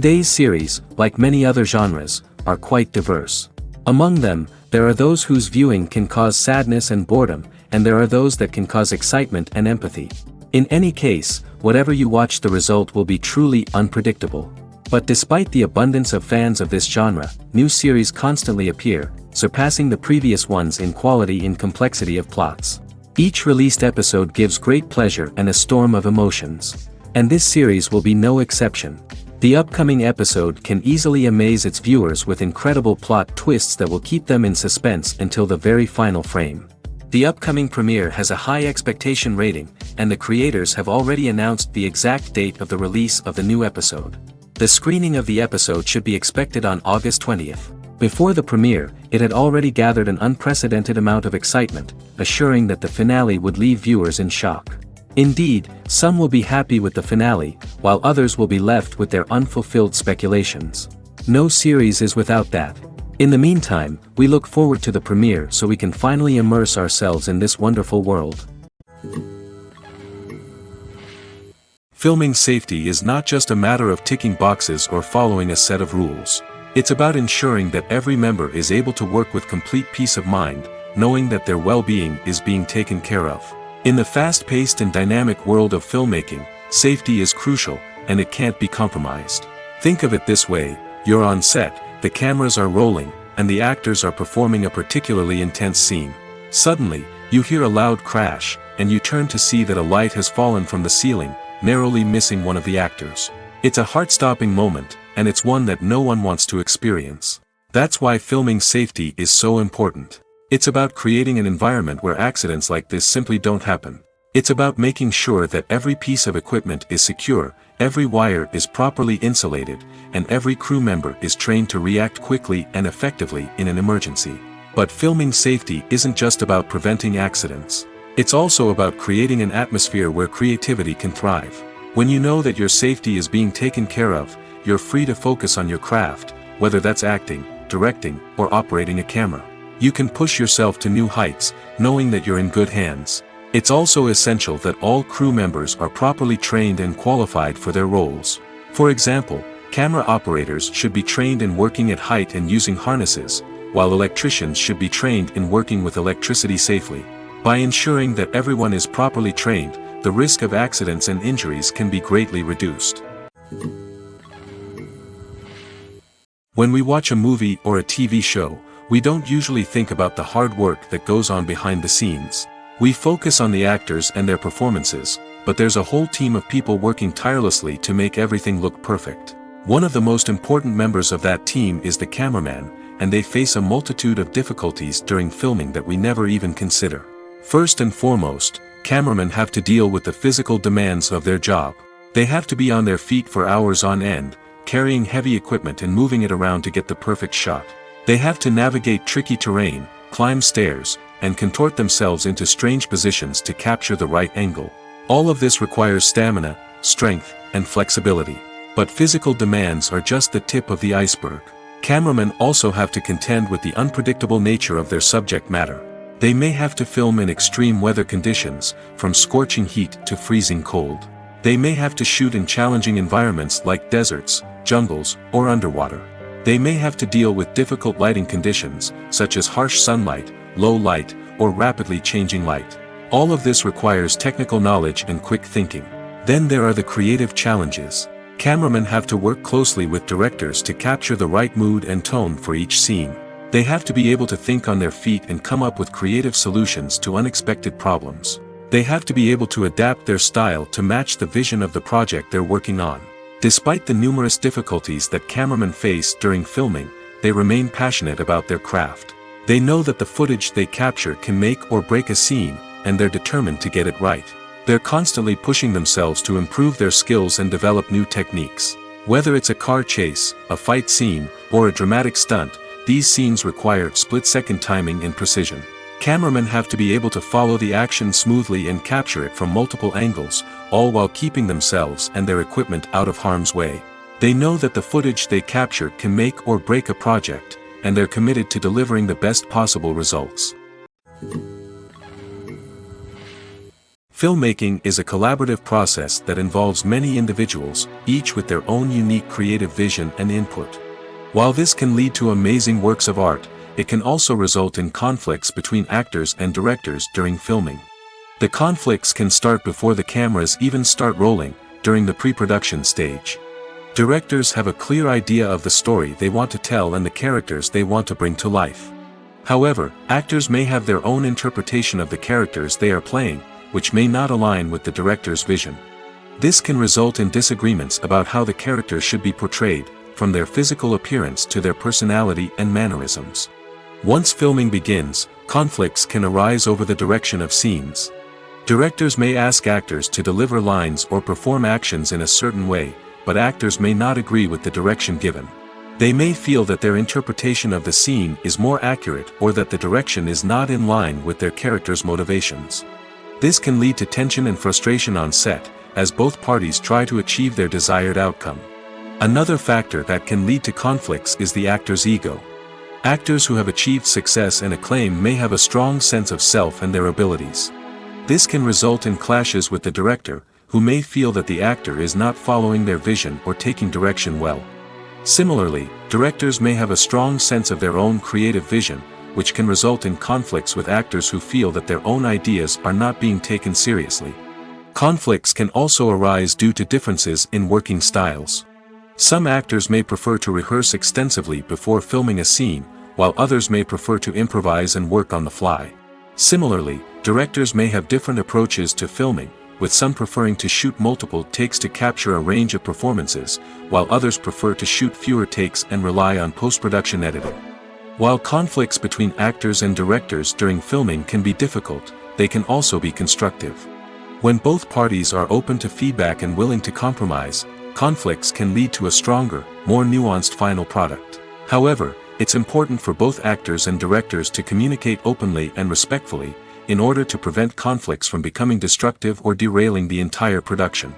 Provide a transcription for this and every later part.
Today's series, like many other genres, are quite diverse. Among them, there are those whose viewing can cause sadness and boredom, and there are those that can cause excitement and empathy. In any case, whatever you watch, the result will be truly unpredictable. But despite the abundance of fans of this genre, new series constantly appear, surpassing the previous ones in quality and complexity of plots. Each released episode gives great pleasure and a storm of emotions. And this series will be no exception. The upcoming episode can easily amaze its viewers with incredible plot twists that will keep them in suspense until the very final frame. The upcoming premiere has a high expectation rating, and the creators have already announced the exact date of the release of the new episode. The screening of the episode should be expected on August 20th. Before the premiere, it had already gathered an unprecedented amount of excitement, assuring that the finale would leave viewers in shock. Indeed, some will be happy with the finale, while others will be left with their unfulfilled speculations. No series is without that. In the meantime, we look forward to the premiere so we can finally immerse ourselves in this wonderful world. Filming safety is not just a matter of ticking boxes or following a set of rules. It's about ensuring that every member is able to work with complete peace of mind, knowing that their well-being is being taken care of. In the fast-paced and dynamic world of filmmaking, safety is crucial, and it can't be compromised. Think of it this way: you're on set, the cameras are rolling, and the actors are performing a particularly intense scene. Suddenly, you hear a loud crash, and you turn to see that a light has fallen from the ceiling, narrowly missing one of the actors. It's a heart-stopping moment, and it's one that no one wants to experience. That's why filming safety is so important. It's about creating an environment where accidents like this simply don't happen. It's about making sure that every piece of equipment is secure, every wire is properly insulated, and every crew member is trained to react quickly and effectively in an emergency. But filming safety isn't just about preventing accidents. It's also about creating an atmosphere where creativity can thrive. When you know that your safety is being taken care of, you're free to focus on your craft, whether that's acting, directing, or operating a camera. You can push yourself to new heights, knowing that you're in good hands. It's also essential that all crew members are properly trained and qualified for their roles. For example, camera operators should be trained in working at height and using harnesses, while electricians should be trained in working with electricity safely. By ensuring that everyone is properly trained, the risk of accidents and injuries can be greatly reduced. When we watch a movie or a TV show, we don't usually think about the hard work that goes on behind the scenes. We focus on the actors and their performances, but there's a whole team of people working tirelessly to make everything look perfect. One of the most important members of that team is the cameraman, and they face a multitude of difficulties during filming that we never even consider. First and foremost, cameramen have to deal with the physical demands of their job. They have to be on their feet for hours on end, carrying heavy equipment and moving it around to get the perfect shot. They have to navigate tricky terrain, climb stairs, and contort themselves into strange positions to capture the right angle. All of this requires stamina, strength, and flexibility. But physical demands are just the tip of the iceberg. Cameramen also have to contend with the unpredictable nature of their subject matter. They may have to film in extreme weather conditions, from scorching heat to freezing cold. They may have to shoot in challenging environments like deserts, jungles, or underwater. They may have to deal with difficult lighting conditions, such as harsh sunlight, low light, or rapidly changing light. All of this requires technical knowledge and quick thinking. Then there are the creative challenges. Cameramen have to work closely with directors to capture the right mood and tone for each scene. They have to be able to think on their feet and come up with creative solutions to unexpected problems. They have to be able to adapt their style to match the vision of the project they're working on. Despite the numerous difficulties that cameramen face during filming, they remain passionate about their craft. They know that the footage they capture can make or break a scene, and they're determined to get it right. They're constantly pushing themselves to improve their skills and develop new techniques. Whether it's a car chase, a fight scene, or a dramatic stunt, these scenes require split-second timing and precision. Cameramen have to be able to follow the action smoothly and capture it from multiple angles, all while keeping themselves and their equipment out of harm's way. They know that the footage they capture can make or break a project, and they're committed to delivering the best possible results. Filmmaking is a collaborative process that involves many individuals, each with their own unique creative vision and input. While this can lead to amazing works of art, it can also result in conflicts between actors and directors during filming. The conflicts can start before the cameras even start rolling, during the pre-production stage. Directors have a clear idea of the story they want to tell and the characters they want to bring to life. However, actors may have their own interpretation of the characters they are playing, which may not align with the director's vision. This can result in disagreements about how the characters should be portrayed, from their physical appearance to their personality and mannerisms. Once filming begins, conflicts can arise over the direction of scenes. Directors may ask actors to deliver lines or perform actions in a certain way, but actors may not agree with the direction given. They may feel that their interpretation of the scene is more accurate or that the direction is not in line with their character's motivations. This can lead to tension and frustration on set, as both parties try to achieve their desired outcome. Another factor that can lead to conflicts is the actor's ego. Actors who have achieved success and acclaim may have a strong sense of self and their abilities. This can result in clashes with the director, who may feel that the actor is not following their vision or taking direction well. Similarly, directors may have a strong sense of their own creative vision, which can result in conflicts with actors who feel that their own ideas are not being taken seriously. Conflicts can also arise due to differences in working styles. Some actors may prefer to rehearse extensively before filming a scene, while others may prefer to improvise and work on the fly. Similarly, directors may have different approaches to filming, with some preferring to shoot multiple takes to capture a range of performances, while others prefer to shoot fewer takes and rely on post-production editing. While conflicts between actors and directors during filming can be difficult, they can also be constructive. When both parties are open to feedback and willing to compromise, conflicts can lead to a stronger, more nuanced final product. However, it's important for both actors and directors to communicate openly and respectfully, in order to prevent conflicts from becoming destructive or derailing the entire production.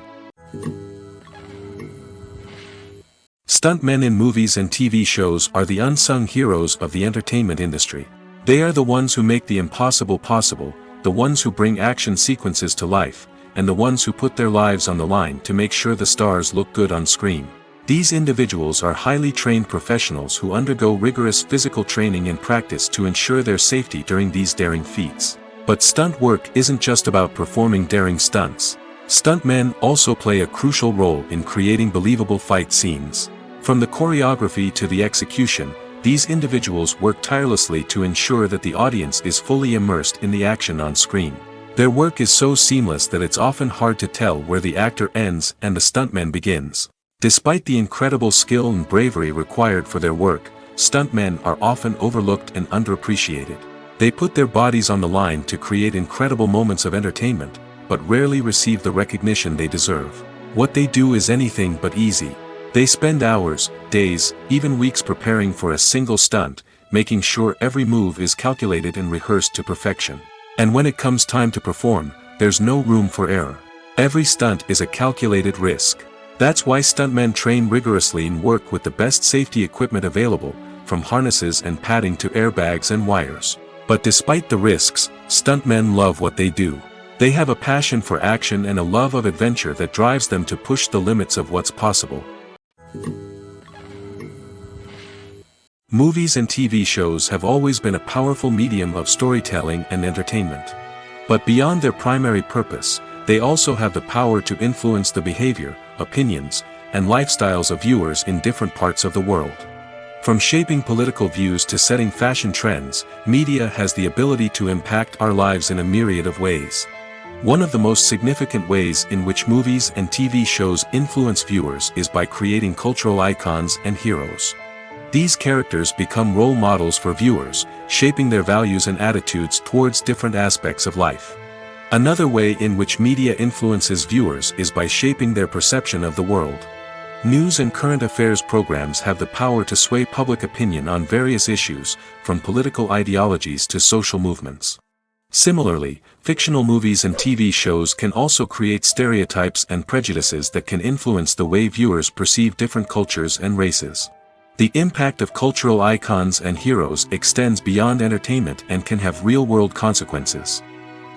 Stuntmen in movies and TV shows are the unsung heroes of the entertainment industry. They are the ones who make the impossible possible, the ones who bring action sequences to life, and the ones who put their lives on the line to make sure the stars look good on screen. These individuals are highly trained professionals who undergo rigorous physical training and practice to ensure their safety during these daring feats. But stunt work isn't just about performing daring stunts. Stuntmen also play a crucial role in creating believable fight scenes. From the choreography to the execution, these individuals work tirelessly to ensure that the audience is fully immersed in the action on screen. Their work is so seamless that it's often hard to tell where the actor ends and the stuntman begins. Despite the incredible skill and bravery required for their work, stuntmen are often overlooked and underappreciated. They put their bodies on the line to create incredible moments of entertainment, but rarely receive the recognition they deserve. What they do is anything but easy. They spend hours, days, even weeks preparing for a single stunt, making sure every move is calculated and rehearsed to perfection. And when it comes time to perform, there's no room for error. Every stunt is a calculated risk. That's why stuntmen train rigorously and work with the best safety equipment available, from harnesses and padding to airbags and wires. But despite the risks, stuntmen love what they do. They have a passion for action and a love of adventure that drives them to push the limits of what's possible. Movies and TV shows have always been a powerful medium of storytelling and entertainment. But beyond their primary purpose, they also have the power to influence the behavior, opinions, and lifestyles of viewers in different parts of the world. From shaping political views to setting fashion trends, media has the ability to impact our lives in a myriad of ways. One of the most significant ways in which movies and TV shows influence viewers is by creating cultural icons and heroes. These characters become role models for viewers, shaping their values and attitudes towards different aspects of life. Another way in which media influences viewers is by shaping their perception of the world. News and current affairs programs have the power to sway public opinion on various issues, from political ideologies to social movements. Similarly, fictional movies and TV shows can also create stereotypes and prejudices that can influence the way viewers perceive different cultures and races. The impact of cultural icons and heroes extends beyond entertainment and can have real-world consequences.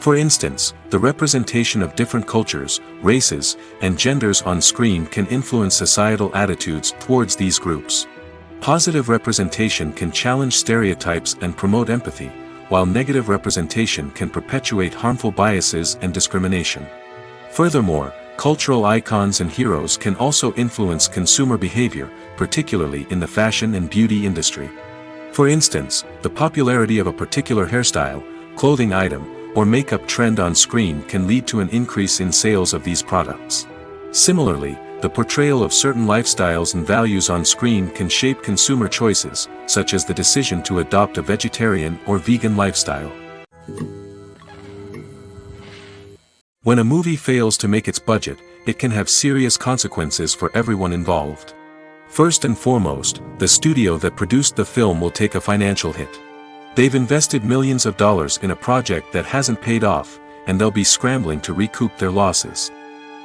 For instance, the representation of different cultures, races, and genders on screen can influence societal attitudes towards these groups. Positive representation can challenge stereotypes and promote empathy, while negative representation can perpetuate harmful biases and discrimination. Furthermore, cultural icons and heroes can also influence consumer behavior, particularly in the fashion and beauty industry. For instance, the popularity of a particular hairstyle, clothing item, or makeup trend on screen can lead to an increase in sales of these products. Similarly, the portrayal of certain lifestyles and values on screen can shape consumer choices, such as the decision to adopt a vegetarian or vegan lifestyle. When a movie fails to make its budget, it can have serious consequences for everyone involved. First and foremost, the studio that produced the film will take a financial hit. They've invested millions of dollars in a project that hasn't paid off, and they'll be scrambling to recoup their losses.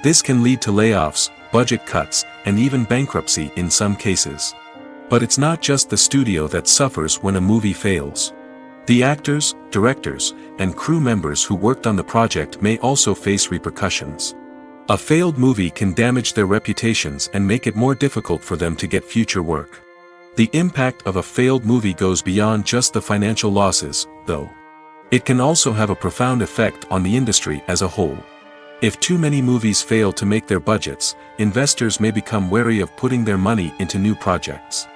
This can lead to layoffs, budget cuts, and even bankruptcy in some cases. But it's not just the studio that suffers when a movie fails. The actors, directors, and crew members who worked on the project may also face repercussions. A failed movie can damage their reputations and make it more difficult for them to get future work. The impact of a failed movie goes beyond just the financial losses, though. It can also have a profound effect on the industry as a whole. If too many movies fail to make their budgets, investors may become wary of putting their money into new projects.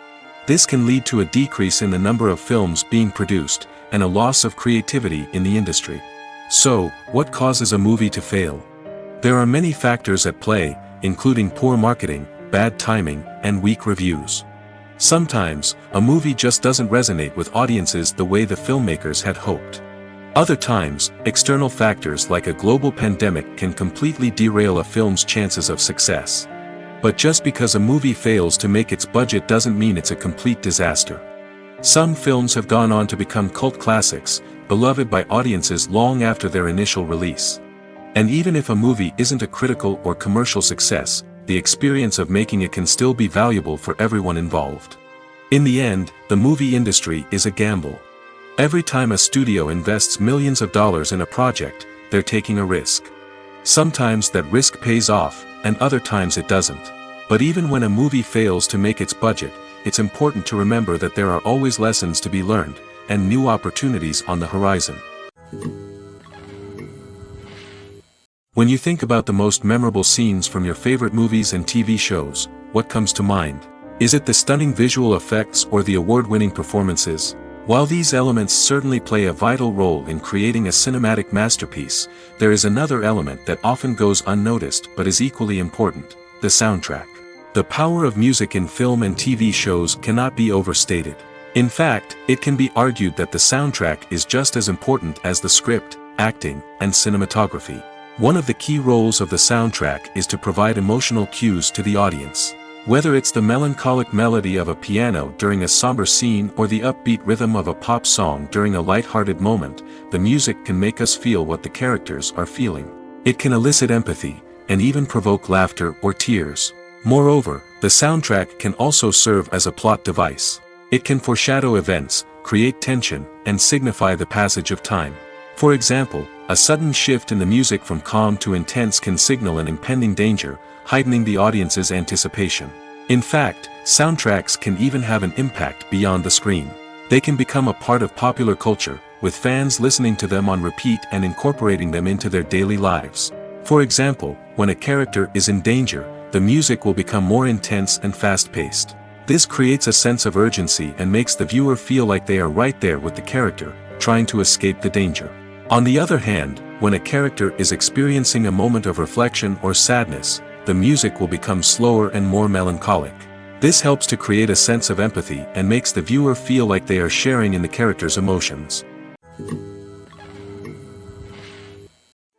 This can lead to a decrease in the number of films being produced, and a loss of creativity in the industry. So, what causes a movie to fail? There are many factors at play, including poor marketing, bad timing, and weak reviews. Sometimes, a movie just doesn't resonate with audiences the way the filmmakers had hoped. Other times, external factors like a global pandemic can completely derail a film's chances of success. But just because a movie fails to make its budget doesn't mean it's a complete disaster. Some films have gone on to become cult classics, beloved by audiences long after their initial release. And even if a movie isn't a critical or commercial success, the experience of making it can still be valuable for everyone involved. In the end, the movie industry is a gamble. Every time a studio invests millions of dollars in a project, they're taking a risk. Sometimes that risk pays off, and other times it doesn't. But even when a movie fails to make its budget, it's important to remember that there are always lessons to be learned, and new opportunities on the horizon. When you think about the most memorable scenes from your favorite movies and TV shows, what comes to mind? Is it the stunning visual effects or the award-winning performances? While these elements certainly play a vital role in creating a cinematic masterpiece, there is another element that often goes unnoticed but is equally important: the soundtrack. The power of music in film and TV shows cannot be overstated. In fact, it can be argued that the soundtrack is just as important as the script, acting, and cinematography. One of the key roles of the soundtrack is to provide emotional cues to the audience. Whether it's the melancholic melody of a piano during a somber scene or the upbeat rhythm of a pop song during a light-hearted moment, the music can make us feel what the characters are feeling. It can elicit empathy, and even provoke laughter or tears. Moreover, the soundtrack can also serve as a plot device. It can foreshadow events, create tension, and signify the passage of time. For example, a sudden shift in the music from calm to intense can signal an impending danger, heightening the audience's anticipation. In fact, soundtracks can even have an impact beyond the screen. They can become a part of popular culture, with fans listening to them on repeat and incorporating them into their daily lives. For example, when a character is in danger, the music will become more intense and fast-paced. This creates a sense of urgency and makes the viewer feel like they are right there with the character, trying to escape the danger. On the other hand, when a character is experiencing a moment of reflection or sadness, the music will become slower and more melancholic. This helps to create a sense of empathy and makes the viewer feel like they are sharing in the character's emotions.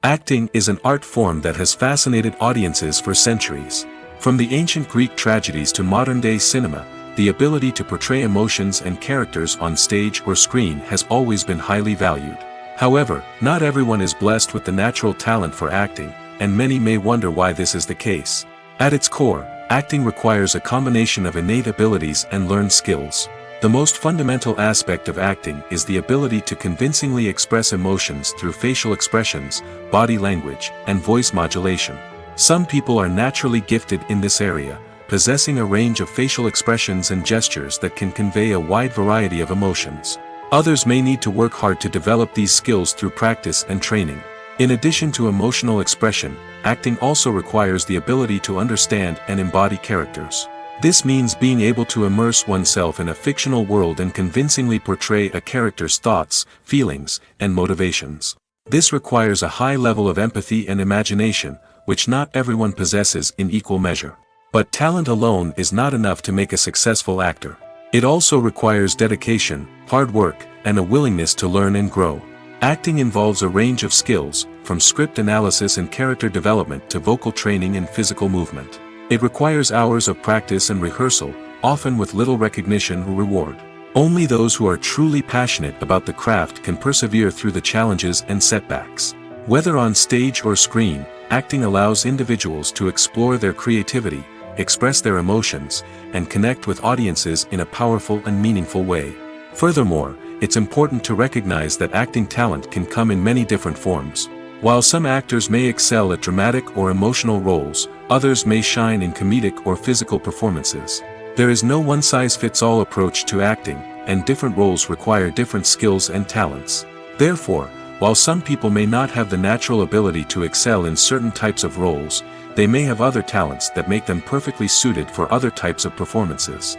Acting is an art form that has fascinated audiences for centuries. From the ancient Greek tragedies to modern-day cinema, the ability to portray emotions and characters on stage or screen has always been highly valued. However, not everyone is blessed with the natural talent for acting, and many may wonder why this is the case. At its core, acting requires a combination of innate abilities and learned skills. The most fundamental aspect of acting is the ability to convincingly express emotions through facial expressions, body language, and voice modulation. Some people are naturally gifted in this area, possessing a range of facial expressions and gestures that can convey a wide variety of emotions. Others may need to work hard to develop these skills through practice and training. In addition to emotional expression, acting also requires the ability to understand and embody characters. This means being able to immerse oneself in a fictional world and convincingly portray a character's thoughts, feelings, and motivations. This requires a high level of empathy and imagination, which not everyone possesses in equal measure. But talent alone is not enough to make a successful actor. It also requires dedication, hard work, and a willingness to learn and grow. Acting involves a range of skills, from script analysis and character development to vocal training and physical movement. It requires hours of practice and rehearsal, often with little recognition or reward. Only those who are truly passionate about the craft can persevere through the challenges and setbacks. Whether on stage or screen, acting allows individuals to explore their creativity, express their emotions, and connect with audiences in a powerful and meaningful way. Furthermore, it's important to recognize that acting talent can come in many different forms. While some actors may excel at dramatic or emotional roles, others may shine in comedic or physical performances. There is no one-size-fits-all approach to acting, and different roles require different skills and talents. Therefore, while some people may not have the natural ability to excel in certain types of roles, they may have other talents that make them perfectly suited for other types of performances.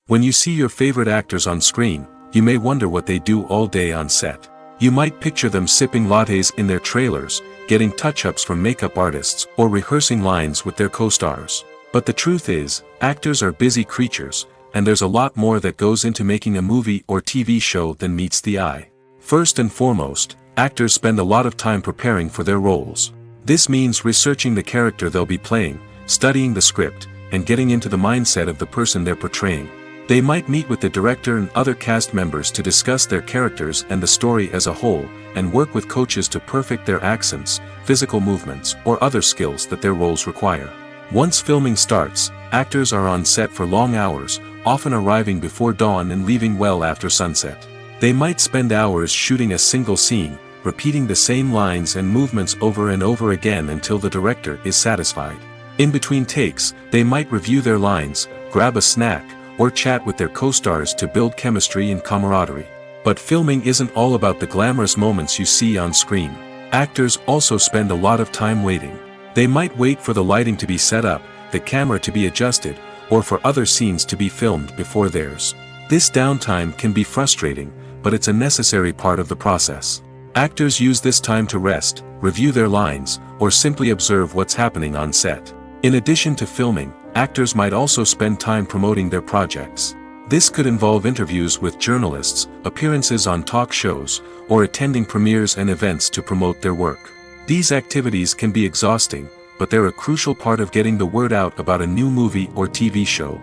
When you see your favorite actors on screen, you may wonder what they do all day on set. You might picture them sipping lattes in their trailers, getting touch-ups from makeup artists, or rehearsing lines with their co-stars. But the truth is, actors are busy creatures, and there's a lot more that goes into making a movie or TV show than meets the eye. First and foremost, actors spend a lot of time preparing for their roles. This means researching the character they'll be playing, studying the script, and getting into the mindset of the person they're portraying. They might meet with the director and other cast members to discuss their characters and the story as a whole, and work with coaches to perfect their accents, physical movements, or other skills that their roles require. Once filming starts, actors are on set for long hours, often arriving before dawn and leaving well after sunset. They might spend hours shooting a single scene, repeating the same lines and movements over and over again until the director is satisfied. In between takes, they might review their lines, grab a snack, or chat with their co-stars to build chemistry and camaraderie. But filming isn't all about the glamorous moments you see on screen. Actors also spend a lot of time waiting. They might wait for the lighting to be set up, the camera to be adjusted, or for other scenes to be filmed before theirs. This downtime can be frustrating, but it's a necessary part of the process. Actors use this time to rest, review their lines, or simply observe what's happening on set. In addition to filming, actors might also spend time promoting their projects. This could involve interviews with journalists, appearances on talk shows, or attending premieres and events to promote their work. These activities can be exhausting, but they're a crucial part of getting the word out about a new movie or TV show.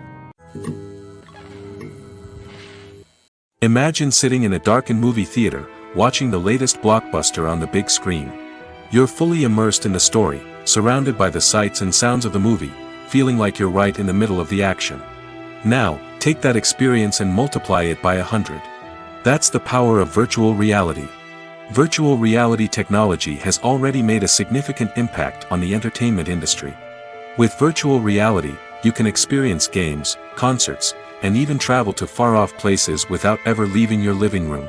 Imagine sitting in a darkened movie theater, watching the latest blockbuster on the big screen. You're fully immersed in the story, surrounded by the sights and sounds of the movie, feeling like you're right in the middle of the action. Now, take that experience and multiply it by 100. That's the power of virtual reality. Virtual reality technology has already made a significant impact on the entertainment industry. With virtual reality, you can experience games, concerts, and even travel to far-off places without ever leaving your living room.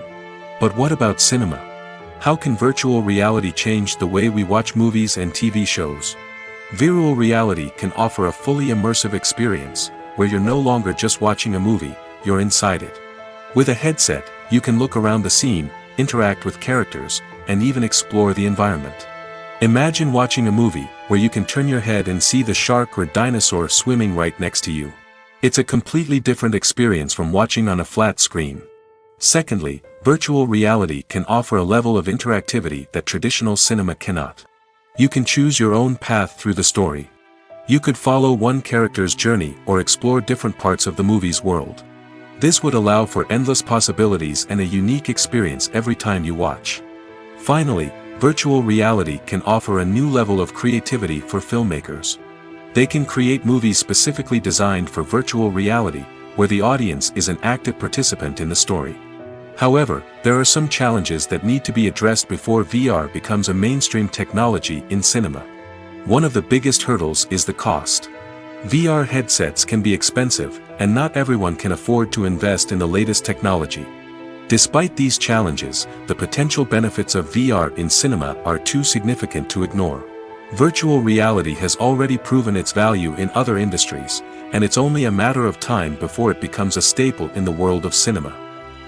But what about cinema? How can virtual reality change the way we watch movies and TV shows? Virtual reality can offer a fully immersive experience, where you're no longer just watching a movie, you're inside it. With a headset, you can look around the scene, interact with characters, and even explore the environment. Imagine watching a movie where you can turn your head and see the shark or dinosaur swimming right next to you. It's a completely different experience from watching on a flat screen. Secondly, virtual reality can offer a level of interactivity that traditional cinema cannot. You can choose your own path through the story. You could follow one character's journey or explore different parts of the movie's world. This would allow for endless possibilities and a unique experience every time you watch. Finally, virtual reality can offer a new level of creativity for filmmakers. They can create movies specifically designed for virtual reality, where the audience is an active participant in the story. However, there are some challenges that need to be addressed before VR becomes a mainstream technology in cinema. One of the biggest hurdles is the cost. VR headsets can be expensive, and not everyone can afford to invest in the latest technology. Despite these challenges, the potential benefits of VR in cinema are too significant to ignore. Virtual reality has already proven its value in other industries, and it's only a matter of time before it becomes a staple in the world of cinema.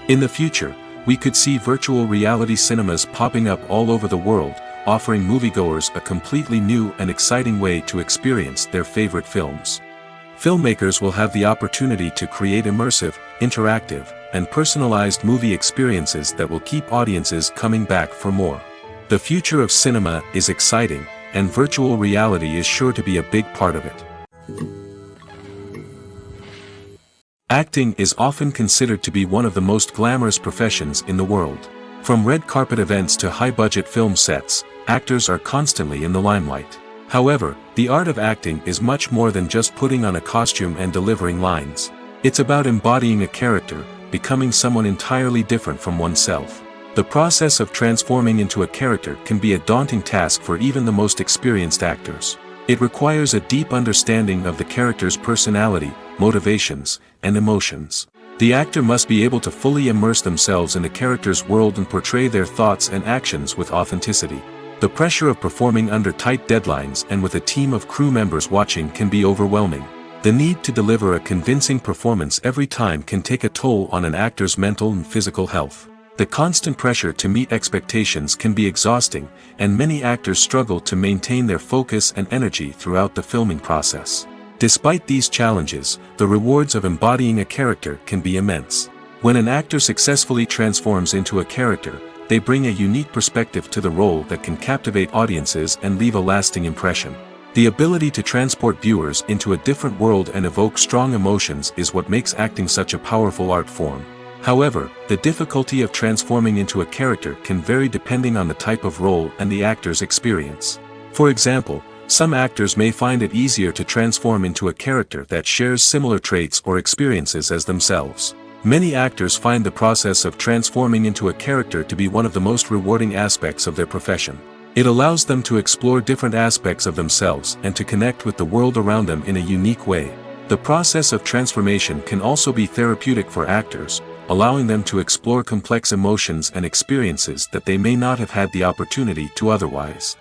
In the future, we could see virtual reality cinemas popping up all over the world, offering moviegoers a completely new and exciting way to experience their favorite films. Filmmakers will have the opportunity to create immersive, interactive, and personalized movie experiences that will keep audiences coming back for more. The future of cinema is exciting, and virtual reality is sure to be a big part of it. Acting is often considered to be one of the most glamorous professions in the world. From red carpet events to high-budget film sets, actors are constantly in the limelight. However, the art of acting is much more than just putting on a costume and delivering lines. It's about embodying a character, becoming someone entirely different from oneself. The process of transforming into a character can be a daunting task for even the most experienced actors. It requires a deep understanding of the character's personality, motivations, and emotions. The actor must be able to fully immerse themselves in the character's world and portray their thoughts and actions with authenticity. The pressure of performing under tight deadlines and with a team of crew members watching can be overwhelming. The need to deliver a convincing performance every time can take a toll on an actor's mental and physical health. The constant pressure to meet expectations can be exhausting, and many actors struggle to maintain their focus and energy throughout the filming process. Despite these challenges, the rewards of embodying a character can be immense. When an actor successfully transforms into a character, they bring a unique perspective to the role that can captivate audiences and leave a lasting impression. The ability to transport viewers into a different world and evoke strong emotions is what makes acting such a powerful art form. However, the difficulty of transforming into a character can vary depending on the type of role and the actor's experience. For example, some actors may find it easier to transform into a character that shares similar traits or experiences as themselves. Many actors find the process of transforming into a character to be one of the most rewarding aspects of their profession. It allows them to explore different aspects of themselves and to connect with the world around them in a unique way. The process of transformation can also be therapeutic for actors, allowing them to explore complex emotions and experiences that they may not have had the opportunity to otherwise.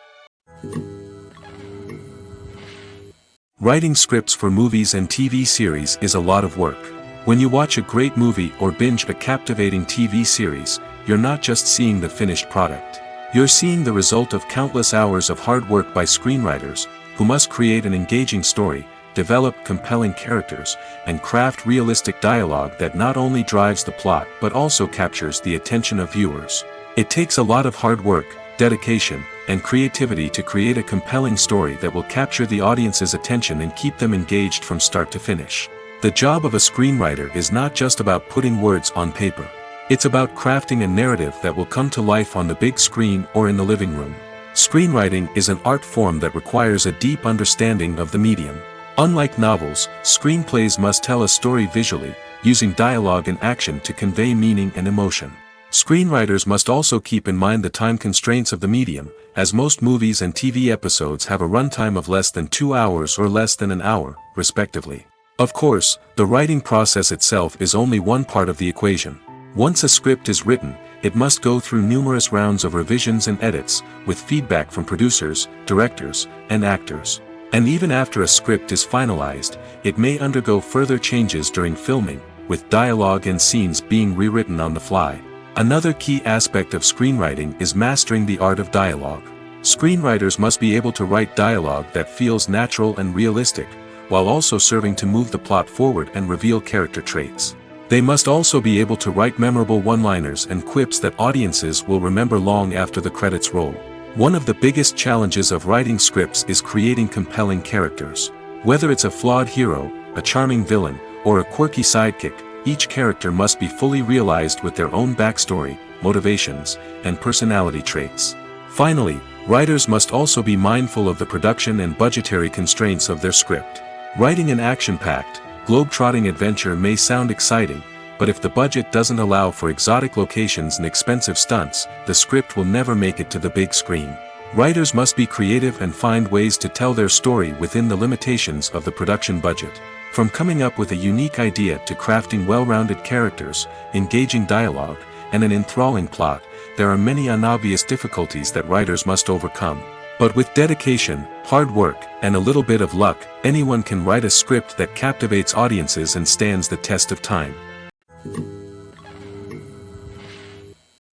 Writing scripts for movies and TV series is a lot of work. When you watch a great movie or binge a captivating TV series, you're not just seeing the finished product. You're seeing the result of countless hours of hard work by screenwriters, who must create an engaging story, develop compelling characters, and craft realistic dialogue that not only drives the plot but also captures the attention of viewers. It takes a lot of hard work, dedication, and creativity to create a compelling story that will capture the audience's attention and keep them engaged from start to finish. The job of a screenwriter is not just about putting words on paper. It's about crafting a narrative that will come to life on the big screen or in the living room. Screenwriting is an art form that requires a deep understanding of the medium. Unlike novels, screenplays must tell a story visually, using dialogue and action to convey meaning and emotion. Screenwriters must also keep in mind the time constraints of the medium, as most movies and TV episodes have a runtime of less than 2 hours or less than an hour, respectively. Of course, the writing process itself is only one part of the equation. Once a script is written, it must go through numerous rounds of revisions and edits, with feedback from producers, directors, and actors. And even after a script is finalized, it may undergo further changes during filming, with dialogue and scenes being rewritten on the fly. Another key aspect of screenwriting is mastering the art of dialogue. Screenwriters must be able to write dialogue that feels natural and realistic, while also serving to move the plot forward and reveal character traits. They must also be able to write memorable one-liners and quips that audiences will remember long after the credits roll. One of the biggest challenges of writing scripts is creating compelling characters. Whether it's a flawed hero, a charming villain, or a quirky sidekick, each character must be fully realized with their own backstory, motivations, and personality traits. Finally, Writers must also be mindful of the production and budgetary constraints of their script. Writing an action-packed, globe-trotting adventure may sound exciting, but if the budget doesn't allow for exotic locations and expensive stunts, the script will never make it to the big screen. Writers must be creative and find ways to tell their story within the limitations of the production budget. From coming up with a unique idea to crafting well-rounded characters, engaging dialogue, and an enthralling plot, there are many unobvious difficulties that writers must overcome. But with dedication, hard work, and a little bit of luck, anyone can write a script that captivates audiences and stands the test of time.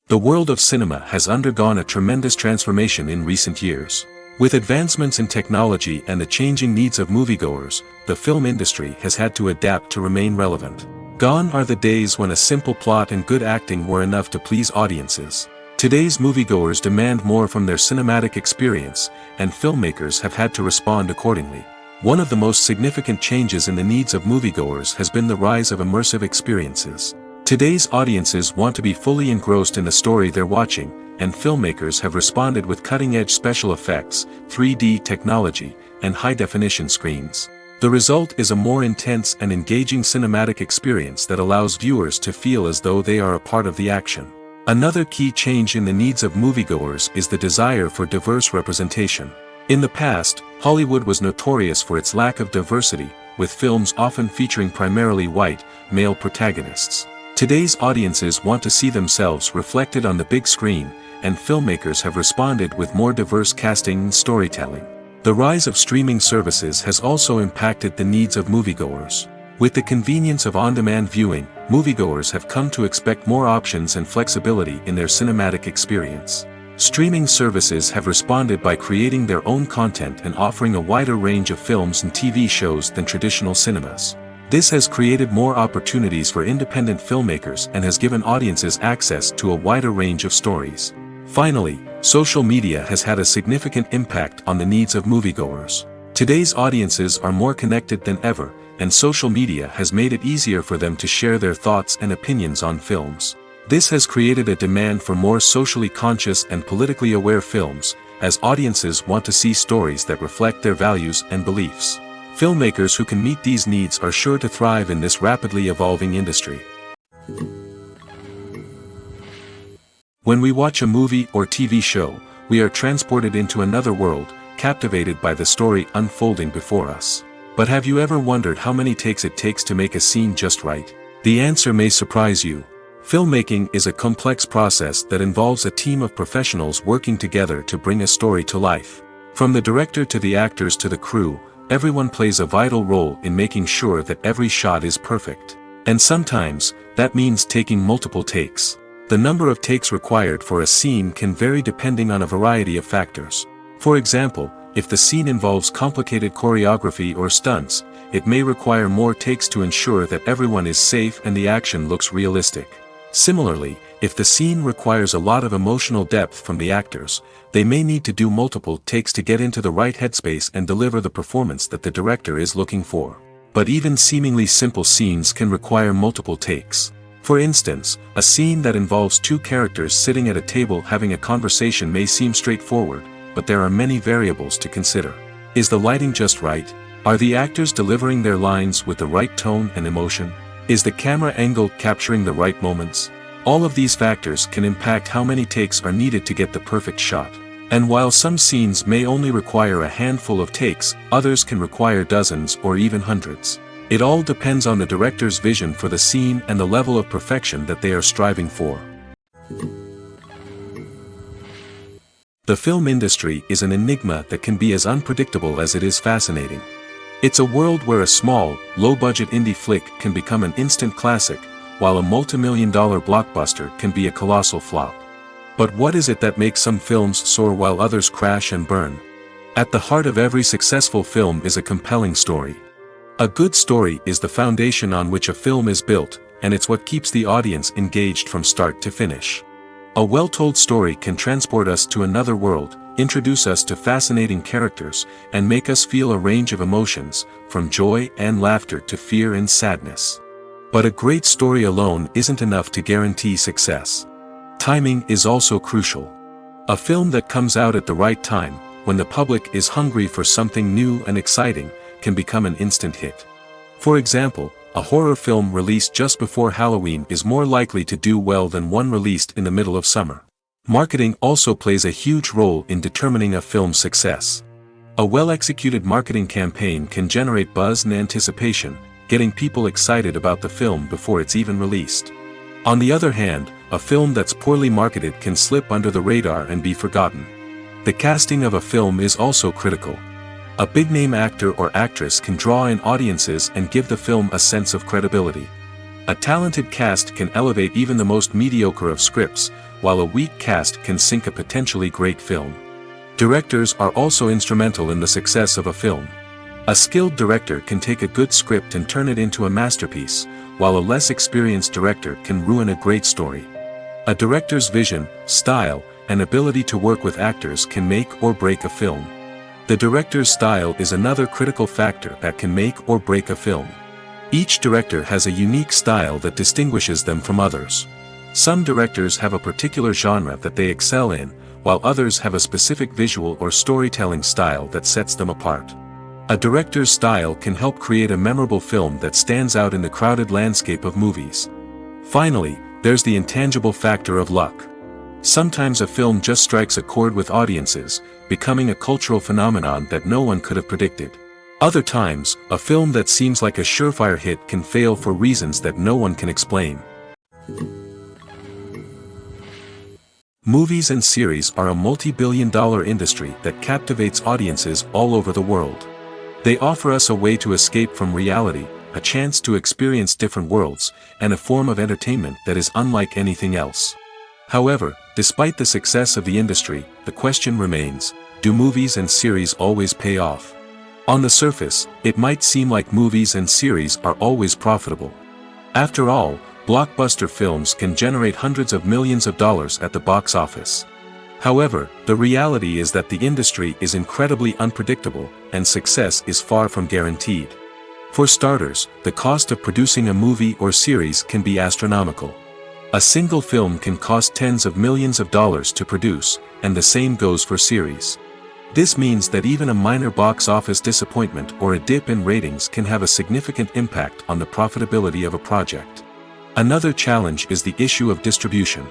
The world of cinema has undergone a tremendous transformation in recent years. With advancements in technology and the changing needs of moviegoers, the film industry has had to adapt to remain relevant. Gone are the days when a simple plot and good acting were enough to please audiences. Today's moviegoers demand more from their cinematic experience, and filmmakers have had to respond accordingly. One of the most significant changes in the needs of moviegoers has been the rise of immersive experiences. Today's audiences want to be fully engrossed in the story they're watching, and filmmakers have responded with cutting-edge special effects, 3D technology, and high-definition screens. The result is a more intense and engaging cinematic experience that allows viewers to feel as though they are a part of the action. Another key change in the needs of moviegoers is the desire for diverse representation. In the past, Hollywood was notorious for its lack of diversity, with films often featuring primarily white, male protagonists. Today's audiences want to see themselves reflected on the big screen, and filmmakers have responded with more diverse casting and storytelling. The rise of streaming services has also impacted the needs of moviegoers. With the convenience of on-demand viewing, moviegoers have come to expect more options and flexibility in their cinematic experience. Streaming services have responded by creating their own content and offering a wider range of films and TV shows than traditional cinemas. This has created more opportunities for independent filmmakers and has given audiences access to a wider range of stories. Finally, social media has had a significant impact on the needs of moviegoers. Today's audiences are more connected than ever, and social media has made it easier for them to share their thoughts and opinions on films. This has created a demand for more socially conscious and politically aware films, as audiences want to see stories that reflect their values and beliefs. Filmmakers who can meet these needs are sure to thrive in this rapidly evolving industry. When we watch a movie or TV show, we are transported into another world, captivated by the story unfolding before us. But have you ever wondered how many takes it takes to make a scene just right? The answer may surprise you. Filmmaking is a complex process that involves a team of professionals working together to bring a story to life. From the director to the actors to the crew, everyone plays a vital role in making sure that every shot is perfect. And sometimes, that means taking multiple takes. The number of takes required for a scene can vary depending on a variety of factors. For example, if the scene involves complicated choreography or stunts, it may require more takes to ensure that everyone is safe and the action looks realistic. Similarly, if the scene requires a lot of emotional depth from the actors, they may need to do multiple takes to get into the right headspace and deliver the performance that the director is looking for. But even seemingly simple scenes can require multiple takes. For instance, a scene that involves two characters sitting at a table having a conversation may seem straightforward, but there are many variables to consider. Is the lighting just right? Are the actors delivering their lines with the right tone and emotion? Is the camera angle capturing the right moments? All of these factors can impact how many takes are needed to get the perfect shot. And while some scenes may only require a handful of takes, others can require dozens or even hundreds. It all depends on the director's vision for the scene and the level of perfection that they are striving for. The film industry is an enigma that can be as unpredictable as it is fascinating. It's a world where a small, low-budget indie flick can become an instant classic, while a multi-million-dollar blockbuster can be a colossal flop. But what is it that makes some films soar while others crash and burn? At the heart of every successful film is a compelling story. A good story is the foundation on which a film is built, and it's what keeps the audience engaged from start to finish. A well-told story can transport us to another world, introduce us to fascinating characters, and make us feel a range of emotions, from joy and laughter to fear and sadness. But a great story alone isn't enough to guarantee success. Timing is also crucial. A film that comes out at the right time, when the public is hungry for something new and exciting, can become an instant hit. For example, a horror film released just before Halloween is more likely to do well than one released in the middle of summer. Marketing also plays a huge role in determining a film's success. A well-executed marketing campaign can generate buzz and anticipation, getting people excited about the film before it's even released. On the other hand, a film that's poorly marketed can slip under the radar and be forgotten. The casting of a film is also critical. A big-name actor or actress can draw in audiences and give the film a sense of credibility. A talented cast can elevate even the most mediocre of scripts, while a weak cast can sink a potentially great film. Directors are also instrumental in the success of a film. A skilled director can take a good script and turn it into a masterpiece, while a less experienced director can ruin a great story. A director's vision, style, and ability to work with actors can make or break a film. The director's style is another critical factor that can make or break a film. Each director has a unique style that distinguishes them from others. Some directors have a particular genre that they excel in, while others have a specific visual or storytelling style that sets them apart. A director's style can help create a memorable film that stands out in the crowded landscape of movies. Finally, there's the intangible factor of luck. Sometimes a film just strikes a chord with audiences, becoming a cultural phenomenon that no one could have predicted. Other times, a film that seems like a surefire hit can fail for reasons that no one can explain. Movies and series are a multi-billion-dollar industry that captivates audiences all over the world. They offer us a way to escape from reality, a chance to experience different worlds, and a form of entertainment that is unlike anything else. However, despite the success of the industry, the question remains, do movies and series always pay off? On the surface, it might seem like movies and series are always profitable. After all, blockbuster films can generate hundreds of millions of dollars at the box office. However, the reality is that the industry is incredibly unpredictable, and success is far from guaranteed. For starters, the cost of producing a movie or series can be astronomical. A single film can cost tens of millions of dollars to produce, and the same goes for series. This means that even a minor box office disappointment or a dip in ratings can have a significant impact on the profitability of a project. Another challenge is the issue of distribution.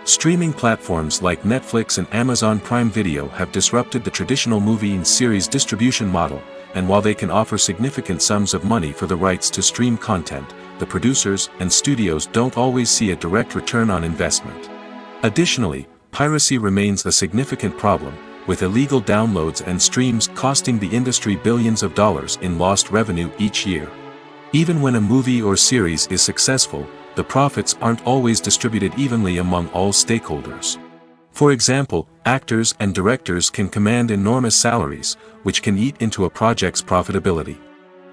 Streaming platforms like Netflix and Amazon Prime Video have disrupted the traditional movie and series distribution model, and while they can offer significant sums of money for the rights to stream content, the producers and studios don't always see a direct return on investment. Additionally, piracy remains a significant problem, with illegal downloads and streams costing the industry billions of dollars in lost revenue each year. Even when a movie or series is successful, the profits aren't always distributed evenly among all stakeholders. For example, actors and directors can command enormous salaries, which can eat into a project's profitability.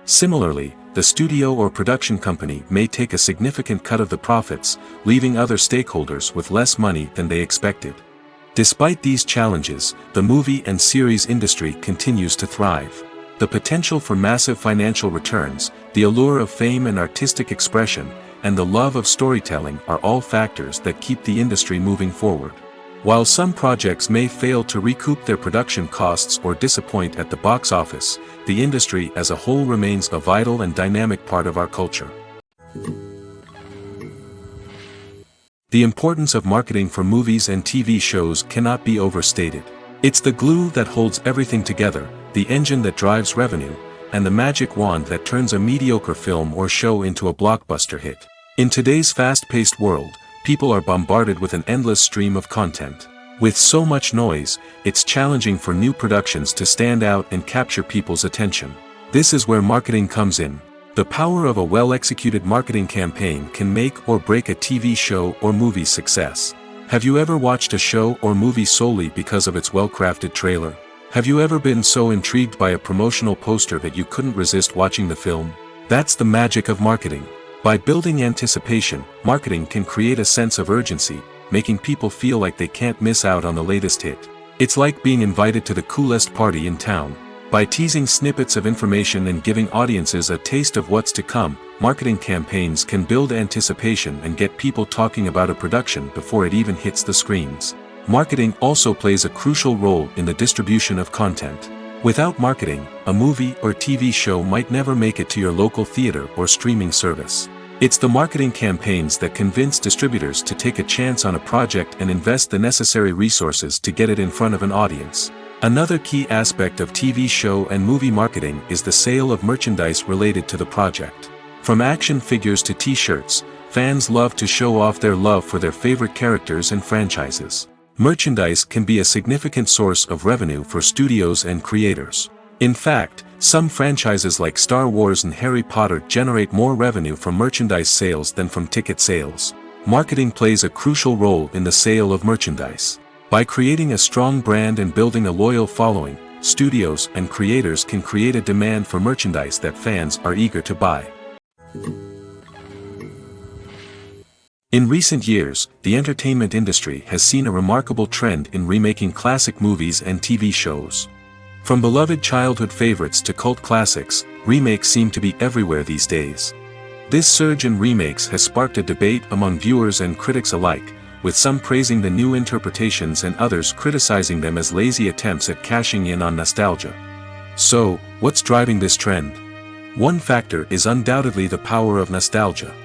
Similarly, the studio or production company may take a significant cut of the profits, leaving other stakeholders with less money than they expected. Despite these challenges, the movie and series industry continues to thrive. The potential for massive financial returns, the allure of fame and artistic expression, and the love of storytelling are all factors that keep the industry moving forward. While some projects may fail to recoup their production costs or disappoint at the box office, the industry as a whole remains a vital and dynamic part of our culture. The importance of marketing for movies and TV shows cannot be overstated. It's the glue that holds everything together, the engine that drives revenue, and the magic wand that turns a mediocre film or show into a blockbuster hit. In today's fast-paced world, people are bombarded with an endless stream of content. With so much noise, it's challenging for new productions to stand out and capture people's attention. This is where marketing comes in. The power of a well-executed marketing campaign can make or break a TV show or movie's success. Have you ever watched a show or movie solely because of its well-crafted trailer? Have you ever been so intrigued by a promotional poster that you couldn't resist watching the film? That's the magic of marketing. By building anticipation, marketing can create a sense of urgency, making people feel like they can't miss out on the latest hit. It's like being invited to the coolest party in town. By teasing snippets of information and giving audiences a taste of what's to come, marketing campaigns can build anticipation and get people talking about a production before it even hits the screens. Marketing also plays a crucial role in the distribution of content. Without marketing, a movie or TV show might never make it to your local theater or streaming service. It's the marketing campaigns that convince distributors to take a chance on a project and invest the necessary resources to get it in front of an audience. Another key aspect of TV show and movie marketing is the sale of merchandise related to the project. From action figures to t-shirts, fans love to show off their love for their favorite characters and franchises. Merchandise can be a significant source of revenue for studios and creators. In fact, some franchises like Star Wars and Harry Potter generate more revenue from merchandise sales than from ticket sales. Marketing plays a crucial role in the sale of merchandise. By creating a strong brand and building a loyal following, studios and creators can create a demand for merchandise that fans are eager to buy. In recent years, the entertainment industry has seen a remarkable trend in remaking classic movies and TV shows. From beloved childhood favorites to cult classics, remakes seem to be everywhere these days. This surge in remakes has sparked a debate among viewers and critics alike, with some praising the new interpretations and others criticizing them as lazy attempts at cashing in on nostalgia. So, what's driving this trend? One factor is undoubtedly the power of nostalgia.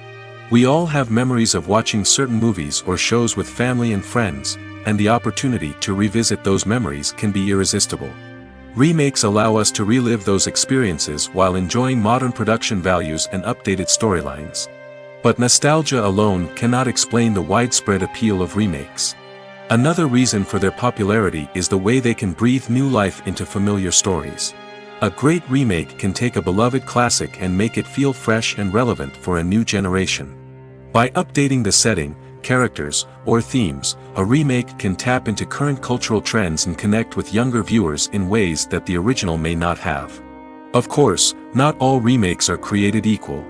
We all have memories of watching certain movies or shows with family and friends, and the opportunity to revisit those memories can be irresistible. Remakes allow us to relive those experiences while enjoying modern production values and updated storylines. But nostalgia alone cannot explain the widespread appeal of remakes. Another reason for their popularity is the way they can breathe new life into familiar stories. A great remake can take a beloved classic and make it feel fresh and relevant for a new generation. By updating the setting, characters, or themes, a remake can tap into current cultural trends and connect with younger viewers in ways that the original may not have. Of course, not all remakes are created equal.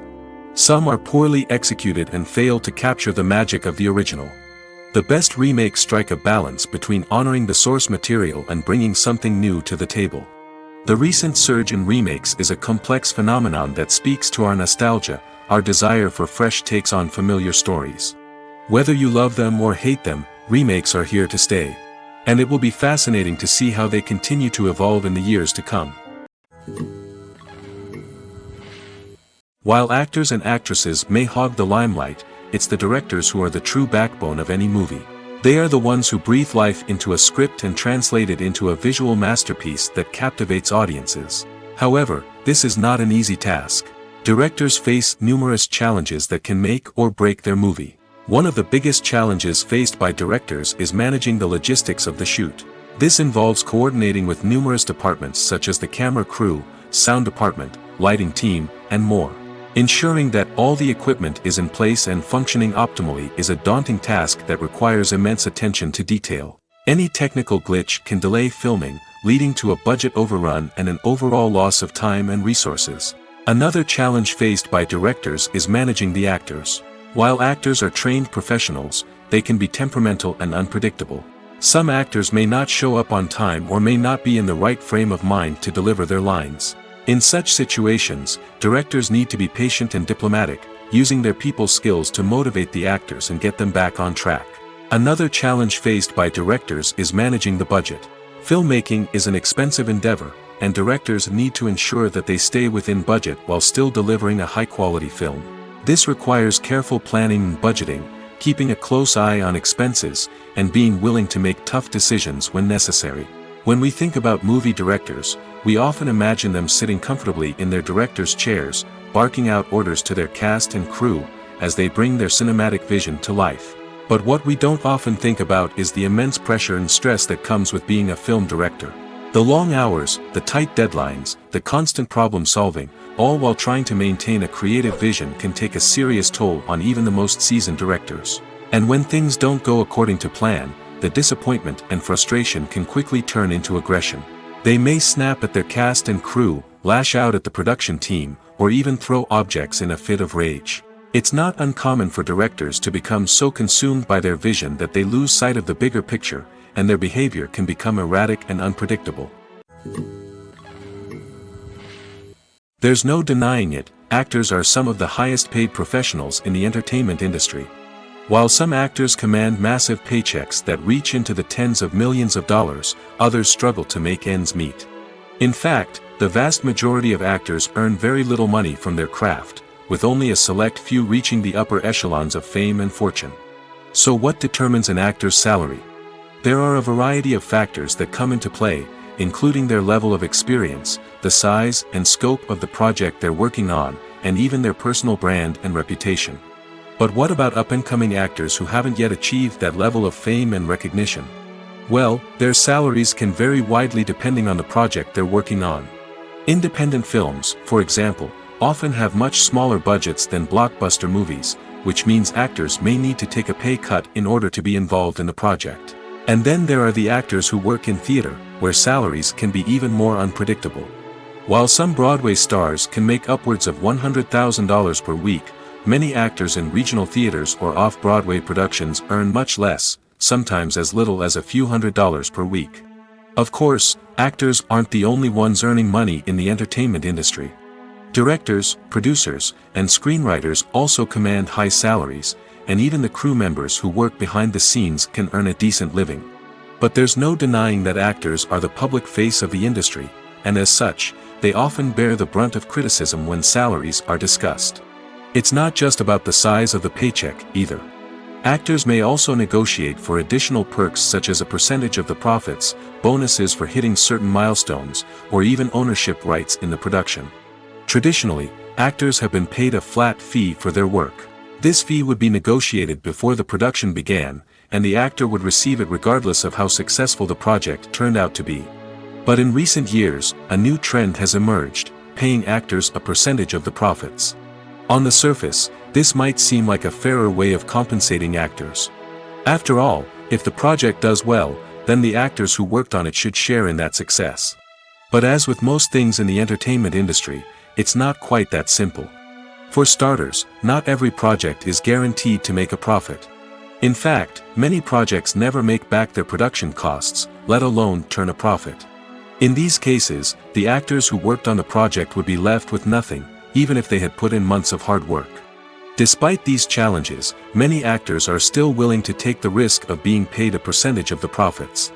Some are poorly executed and fail to capture the magic of the original. The best remakes strike a balance between honoring the source material and bringing something new to the table. The recent surge in remakes is a complex phenomenon that speaks to our nostalgia, our desire for fresh takes on familiar stories. Whether you love them or hate them, remakes are here to stay. And it will be fascinating to see how they continue to evolve in the years to come. While actors and actresses may hog the limelight, it's the directors who are the true backbone of any movie. They are the ones who breathe life into a script and translate it into a visual masterpiece that captivates audiences. However, this is not an easy task. Directors face numerous challenges that can make or break their movie. One of the biggest challenges faced by directors is managing the logistics of the shoot. This involves coordinating with numerous departments such as the camera crew, sound department, lighting team, and more. Ensuring that all the equipment is in place and functioning optimally is a daunting task that requires immense attention to detail. Any technical glitch can delay filming, leading to a budget overrun and an overall loss of time and resources. Another challenge faced by directors is managing the actors. While actors are trained professionals, they can be temperamental and unpredictable. Some actors may not show up on time or may not be in the right frame of mind to deliver their lines. In such situations, directors need to be patient and diplomatic, using their people skills to motivate the actors and get them back on track. Another challenge faced by directors is managing the budget. Filmmaking is an expensive endeavor, and directors need to ensure that they stay within budget while still delivering a high-quality film. This requires careful planning and budgeting, keeping a close eye on expenses, and being willing to make tough decisions when necessary. When we think about movie directors, we often imagine them sitting comfortably in their director's chairs, barking out orders to their cast and crew, as they bring their cinematic vision to life. But what we don't often think about is the immense pressure and stress that comes with being a film director. The long hours, the tight deadlines, the constant problem solving, all while trying to maintain a creative vision can take a serious toll on even the most seasoned directors. And when things don't go according to plan, the disappointment and frustration can quickly turn into aggression. They may snap at their cast and crew, lash out at the production team, or even throw objects in a fit of rage. It's not uncommon for directors to become so consumed by their vision that they lose sight of the bigger picture, and their behavior can become erratic and unpredictable. There's no denying it, actors are some of the highest paid professionals in the entertainment industry. While some actors command massive paychecks that reach into the tens of millions of dollars, others struggle to make ends meet. In fact, the vast majority of actors earn very little money from their craft, with only a select few reaching the upper echelons of fame and fortune. So what determines an actor's salary? There are a variety of factors that come into play, including their level of experience, the size and scope of the project they're working on, and even their personal brand and reputation. But what about up-and-coming actors who haven't yet achieved that level of fame and recognition? Well, their salaries can vary widely depending on the project they're working on. Independent films, for example, often have much smaller budgets than blockbuster movies, which means actors may need to take a pay cut in order to be involved in the project. And then there are the actors who work in theater, where salaries can be even more unpredictable. While some Broadway stars can make upwards of $100,000 per week, many actors in regional theaters or off-Broadway productions earn much less, sometimes as little as a few $100s per week. Of course, actors aren't the only ones earning money in the entertainment industry. Directors, producers, and screenwriters also command high salaries, and even the crew members who work behind the scenes can earn a decent living. But there's no denying that actors are the public face of the industry, and as such, they often bear the brunt of criticism when salaries are discussed. It's not just about the size of the paycheck, either. Actors may also negotiate for additional perks such as a percentage of the profits, bonuses for hitting certain milestones, or even ownership rights in the production. Traditionally, actors have been paid a flat fee for their work. This fee would be negotiated before the production began, and the actor would receive it regardless of how successful the project turned out to be. But in recent years, a new trend has emerged, paying actors a percentage of the profits. On the surface, this might seem like a fairer way of compensating actors. After all, if the project does well, then the actors who worked on it should share in that success. But as with most things in the entertainment industry, it's not quite that simple. For starters, not every project is guaranteed to make a profit. In fact, many projects never make back their production costs, let alone turn a profit. In these cases, the actors who worked on the project would be left with nothing, even if they had put in months of hard work. Despite these challenges, many actors are still willing to take the risk of being paid a percentage of the profits.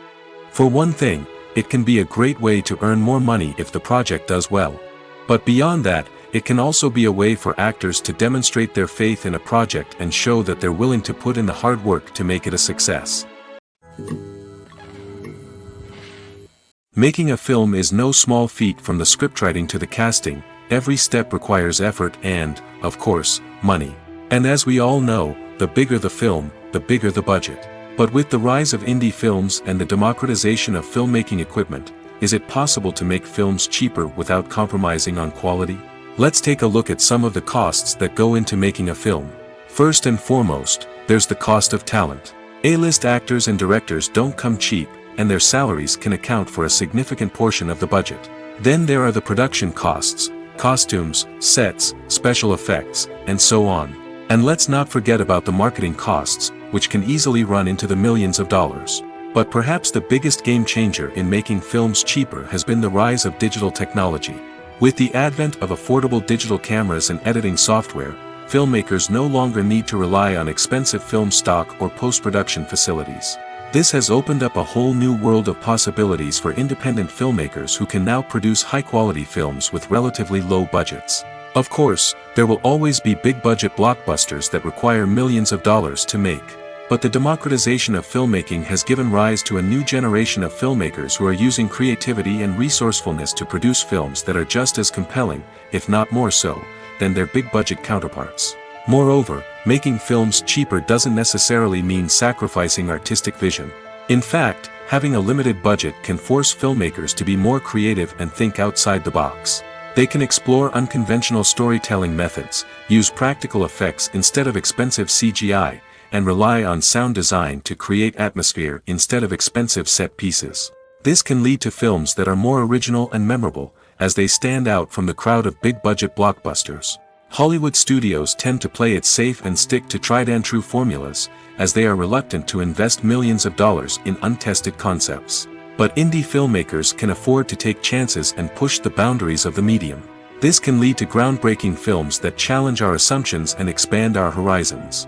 For one thing, it can be a great way to earn more money if the project does well. But beyond that, it can also be a way for actors to demonstrate their faith in a project and show that they're willing to put in the hard work to make it a success. Making a film is no small feat. From the scriptwriting to the casting, every step requires effort and, of course, money. And as we all know, the bigger the film, the bigger the budget. But with the rise of indie films and the democratization of filmmaking equipment, is it possible to make films cheaper without compromising on quality? Let's take a look at some of the costs that go into making a film. First and foremost, there's the cost of talent. A-list actors and directors don't come cheap, and their salaries can account for a significant portion of the budget. Then there are the production costs, costumes, sets, special effects, and so on. And let's not forget about the marketing costs, which can easily run into the millions of dollars. But perhaps the biggest game changer in making films cheaper has been the rise of digital technology. With the advent of affordable digital cameras and editing software, filmmakers no longer need to rely on expensive film stock or post-production facilities. This has opened up a whole new world of possibilities for independent filmmakers who can now produce high-quality films with relatively low budgets. Of course, there will always be big-budget blockbusters that require millions of dollars to make. But the democratization of filmmaking has given rise to a new generation of filmmakers who are using creativity and resourcefulness to produce films that are just as compelling, if not more so, than their big-budget counterparts. Moreover, making films cheaper doesn't necessarily mean sacrificing artistic vision. In fact, having a limited budget can force filmmakers to be more creative and think outside the box. They can explore unconventional storytelling methods, use practical effects instead of expensive CGI, and rely on sound design to create atmosphere instead of expensive set pieces. This can lead to films that are more original and memorable, as they stand out from the crowd of big-budget blockbusters. Hollywood studios tend to play it safe and stick to tried-and-true formulas, as they are reluctant to invest millions of dollars in untested concepts. But indie filmmakers can afford to take chances and push the boundaries of the medium. This can lead to groundbreaking films that challenge our assumptions and expand our horizons.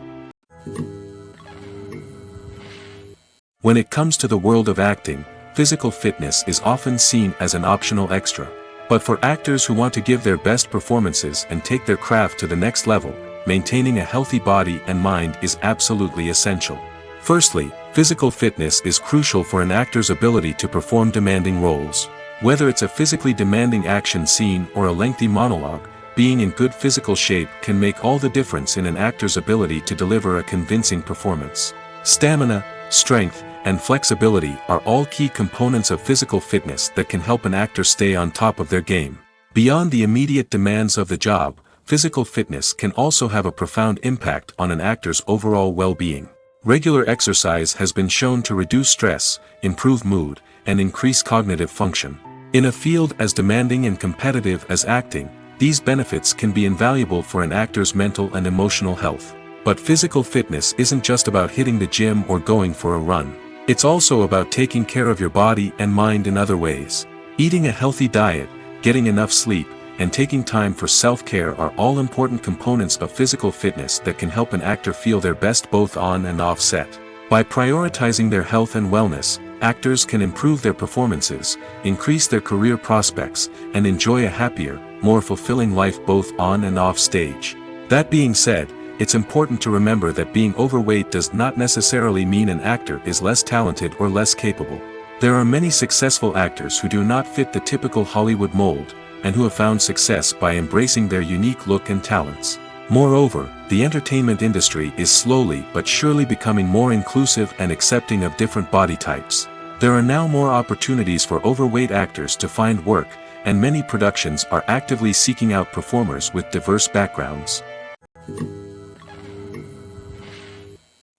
When it comes to the world of acting, physical fitness is often seen as an optional extra. But for actors who want to give their best performances and take their craft to the next level, maintaining a healthy body and mind is absolutely essential. Firstly, physical fitness is crucial for an actor's ability to perform demanding roles. Whether it's a physically demanding action scene or a lengthy monologue, being in good physical shape can make all the difference in an actor's ability to deliver a convincing performance. Stamina, strength, and flexibility are all key components of physical fitness that can help an actor stay on top of their game. Beyond the immediate demands of the job, physical fitness can also have a profound impact on an actor's overall well-being. Regular exercise has been shown to reduce stress, improve mood, and increase cognitive function. In a field as demanding and competitive as acting, these benefits can be invaluable for an actor's mental and emotional health. But physical fitness isn't just about hitting the gym or going for a run. It's also about taking care of your body and mind in other ways. Eating a healthy diet, getting enough sleep, and taking time for self-care are all important components of physical fitness that can help an actor feel their best both on and off set. By prioritizing their health and wellness, actors can improve their performances, increase their career prospects, and enjoy a happier, more fulfilling life both on and off stage. That being said, it's important to remember that being overweight does not necessarily mean an actor is less talented or less capable. There are many successful actors who do not fit the typical Hollywood mold, and who have found success by embracing their unique look and talents. Moreover, the entertainment industry is slowly but surely becoming more inclusive and accepting of different body types. There are now more opportunities for overweight actors to find work, and many productions are actively seeking out performers with diverse backgrounds.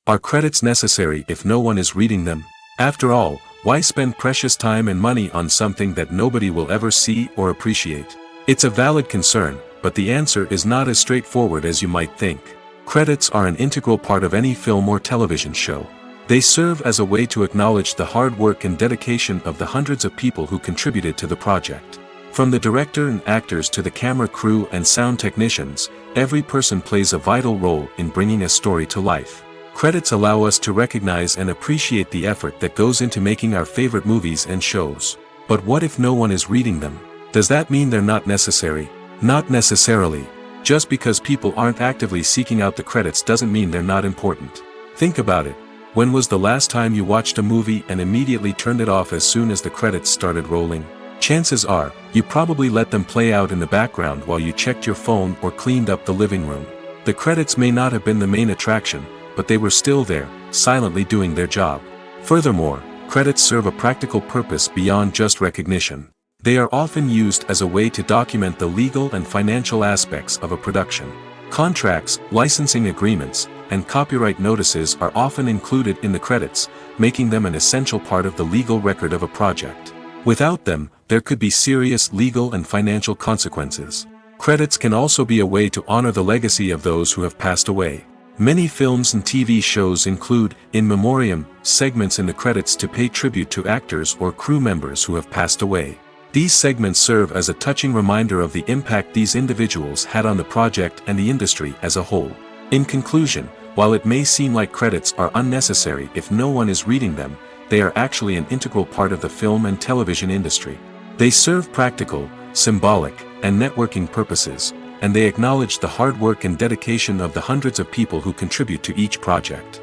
Are credits necessary if no one is reading them? After all, why spend precious time and money on something that nobody will ever see or appreciate? It's a valid concern, but the answer is not as straightforward as you might think. Credits are an integral part of any film or television show. They serve as a way to acknowledge the hard work and dedication of the hundreds of people who contributed to the project. From the director and actors to the camera crew and sound technicians, every person plays a vital role in bringing a story to life. Credits allow us to recognize and appreciate the effort that goes into making our favorite movies and shows. But what if no one is reading them? Does that mean they're not necessary? Not necessarily. Just because people aren't actively seeking out the credits doesn't mean they're not important. Think about it. When was the last time you watched a movie and immediately turned it off as soon as the credits started rolling? Chances are, you probably let them play out in the background while you checked your phone or cleaned up the living room. The credits may not have been the main attraction, but they were still there, silently doing their job. Furthermore, credits serve a practical purpose beyond just recognition. They are often used as a way to document the legal and financial aspects of a production. Contracts, licensing agreements, and copyright notices are often included in the credits, making them an essential part of the legal record of a project. Without them, there could be serious legal and financial consequences. Credits can also be a way to honor the legacy of those who have passed away. Many films and TV shows include, in memoriam, segments in the credits to pay tribute to actors or crew members who have passed away. These segments serve as a touching reminder of the impact these individuals had on the project and the industry as a whole. In conclusion, while it may seem like credits are unnecessary if no one is reading them, they are actually an integral part of the film and television industry. They serve practical, symbolic, and networking purposes, and they acknowledge the hard work and dedication of the hundreds of people who contribute to each project.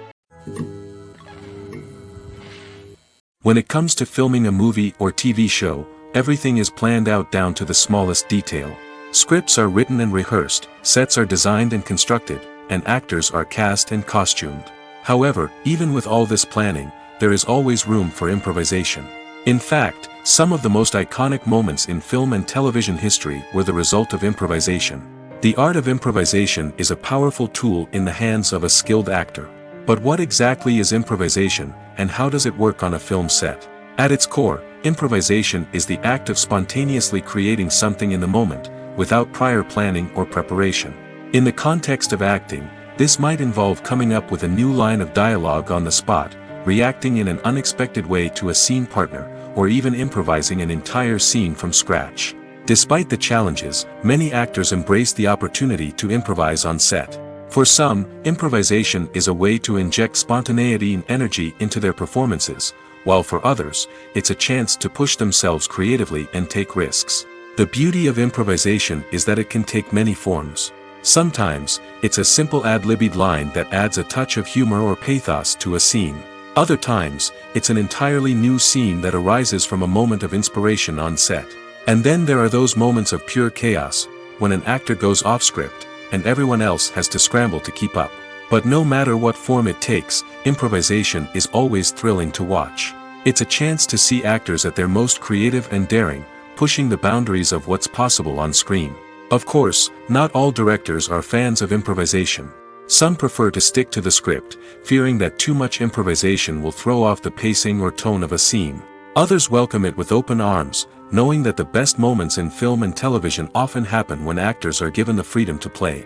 When it comes to filming a movie or TV show, everything is planned out down to the smallest detail. Scripts are written and rehearsed, sets are designed and constructed, and actors are cast and costumed. However, even with all this planning, there is always room for improvisation. In fact, some of the most iconic moments in film and television history were the result of improvisation. The art of improvisation is a powerful tool in the hands of a skilled actor. But what exactly is improvisation, and how does it work on a film set? At its core, improvisation is the act of spontaneously creating something in the moment, without prior planning or preparation. In the context of acting, this might involve coming up with a new line of dialogue on the spot, reacting in an unexpected way to a scene partner, or even improvising an entire scene from scratch. Despite the challenges, many actors embrace the opportunity to improvise on set. For some, improvisation is a way to inject spontaneity and energy into their performances, while for others, it's a chance to push themselves creatively and take risks. The beauty of improvisation is that it can take many forms. Sometimes, it's a simple ad-libbed line that adds a touch of humor or pathos to a scene. Other times, it's an entirely new scene that arises from a moment of inspiration on set. And then there are those moments of pure chaos, when an actor goes off script, and everyone else has to scramble to keep up. But no matter what form it takes, improvisation is always thrilling to watch. It's a chance to see actors at their most creative and daring, pushing the boundaries of what's possible on screen. Of course, not all directors are fans of improvisation. Some prefer to stick to the script, fearing that too much improvisation will throw off the pacing or tone of a scene. Others welcome it with open arms, knowing that the best moments in film and television often happen when actors are given the freedom to play.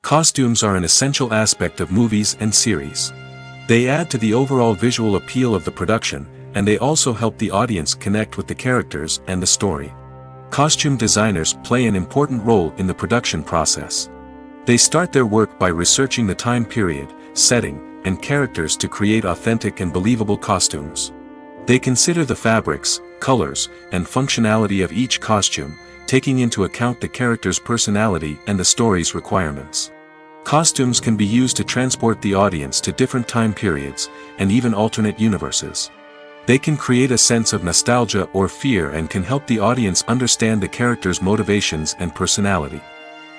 Costumes are an essential aspect of movies and series. They add to the overall visual appeal of the production, and they also help the audience connect with the characters and the story. Costume designers play an important role in the production process. They start their work by researching the time period, setting, and characters to create authentic and believable costumes. They consider the fabrics, colors, and functionality of each costume, taking into account the character's personality and the story's requirements. Costumes can be used to transport the audience to different time periods, and even alternate universes. They can create a sense of nostalgia or fear and can help the audience understand the character's motivations and personality.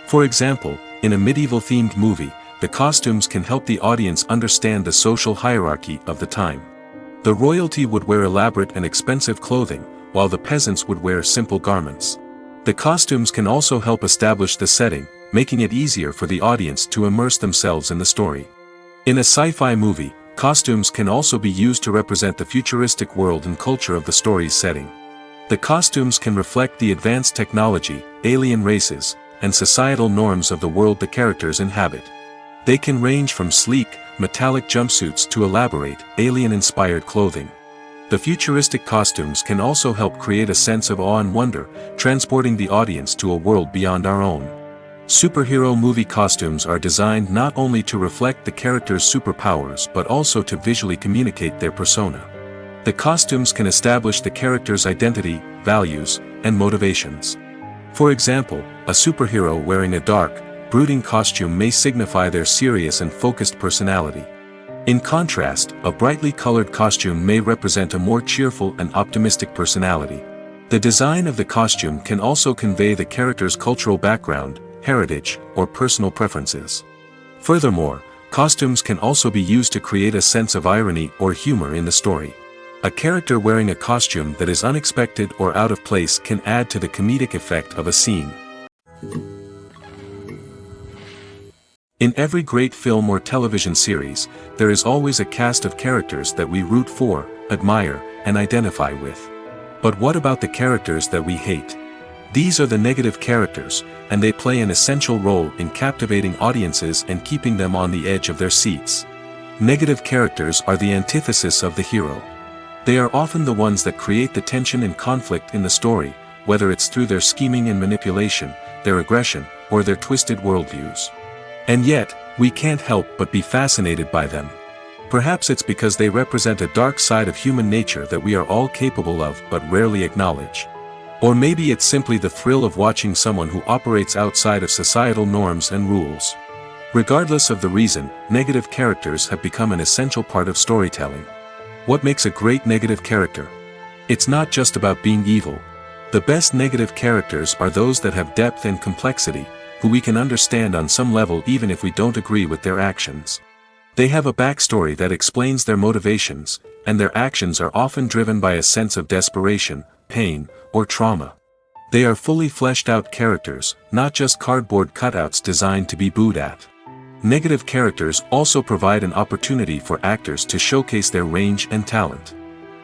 For example, in a medieval-themed movie, the costumes can help the audience understand the social hierarchy of the time. The royalty would wear elaborate and expensive clothing, while the peasants would wear simple garments. The costumes can also help establish the setting, making it easier for the audience to immerse themselves in the story. In a sci-fi movie, costumes can also be used to represent the futuristic world and culture of the story's setting. The costumes can reflect the advanced technology, alien races, and societal norms of the world the characters inhabit. They can range from sleek, metallic jumpsuits to elaborate, alien-inspired clothing. The futuristic costumes can also help create a sense of awe and wonder, transporting the audience to a world beyond our own. Superhero movie costumes are designed not only to reflect the character's superpowers but also to visually communicate their persona. The costumes can establish the character's identity, values, and motivations. For example, a superhero wearing a dark, brooding costume may signify their serious and focused personality. In contrast, a brightly colored costume may represent a more cheerful and optimistic personality. The design of the costume can also convey the character's cultural background, heritage, or personal preferences. Furthermore, costumes can also be used to create a sense of irony or humor in the story. A character wearing a costume that is unexpected or out of place can add to the comedic effect of a scene. In every great film or television series, there is always a cast of characters that we root for, admire, and identify with. But what about the characters that we hate? These are the negative characters, and they play an essential role in captivating audiences and keeping them on the edge of their seats. Negative characters are the antithesis of the hero. They are often the ones that create the tension and conflict in the story, whether it's through their scheming and manipulation, their aggression, or their twisted worldviews. And yet, we can't help but be fascinated by them. Perhaps it's because they represent a dark side of human nature that we are all capable of but rarely acknowledge. Or maybe it's simply the thrill of watching someone who operates outside of societal norms and rules. Regardless of the reason, negative characters have become an essential part of storytelling. What makes a great negative character? It's not just about being evil. The best negative characters are those that have depth and complexity, who we can understand on some level even if we don't agree with their actions. They have a backstory that explains their motivations, and their actions are often driven by a sense of desperation, pain, or trauma. They are fully fleshed out characters, not just cardboard cutouts designed to be booed at. Negative characters also provide an opportunity for actors to showcase their range and talent.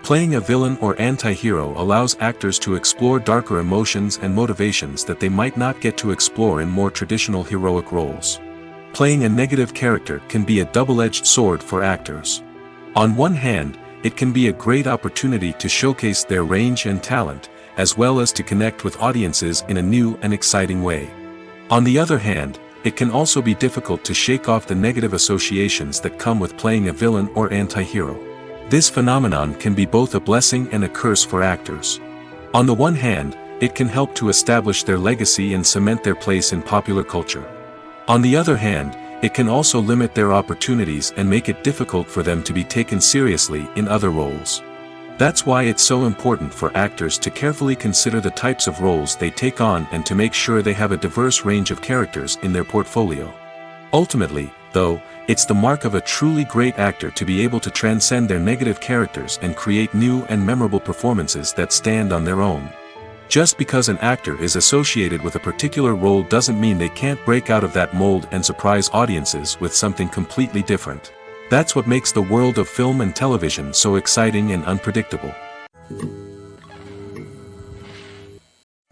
Playing a villain or anti-hero allows actors to explore darker emotions and motivations that they might not get to explore in more traditional heroic roles. Playing a negative character can be a double-edged sword for actors. On one hand, it can be a great opportunity to showcase their range and talent, as well as to connect with audiences in a new and exciting way. On the other hand, it can also be difficult to shake off the negative associations that come with playing a villain or anti-hero. This phenomenon can be both a blessing and a curse for actors. On the one hand, it can help to establish their legacy and cement their place in popular culture. On the other hand, it can also limit their opportunities and make it difficult for them to be taken seriously in other roles. That's why it's so important for actors to carefully consider the types of roles they take on and to make sure they have a diverse range of characters in their portfolio. Ultimately, though, it's the mark of a truly great actor to be able to transcend their negative characters and create new and memorable performances that stand on their own. Just because an actor is associated with a particular role doesn't mean they can't break out of that mold and surprise audiences with something completely different. That's what makes the world of film and television so exciting and unpredictable.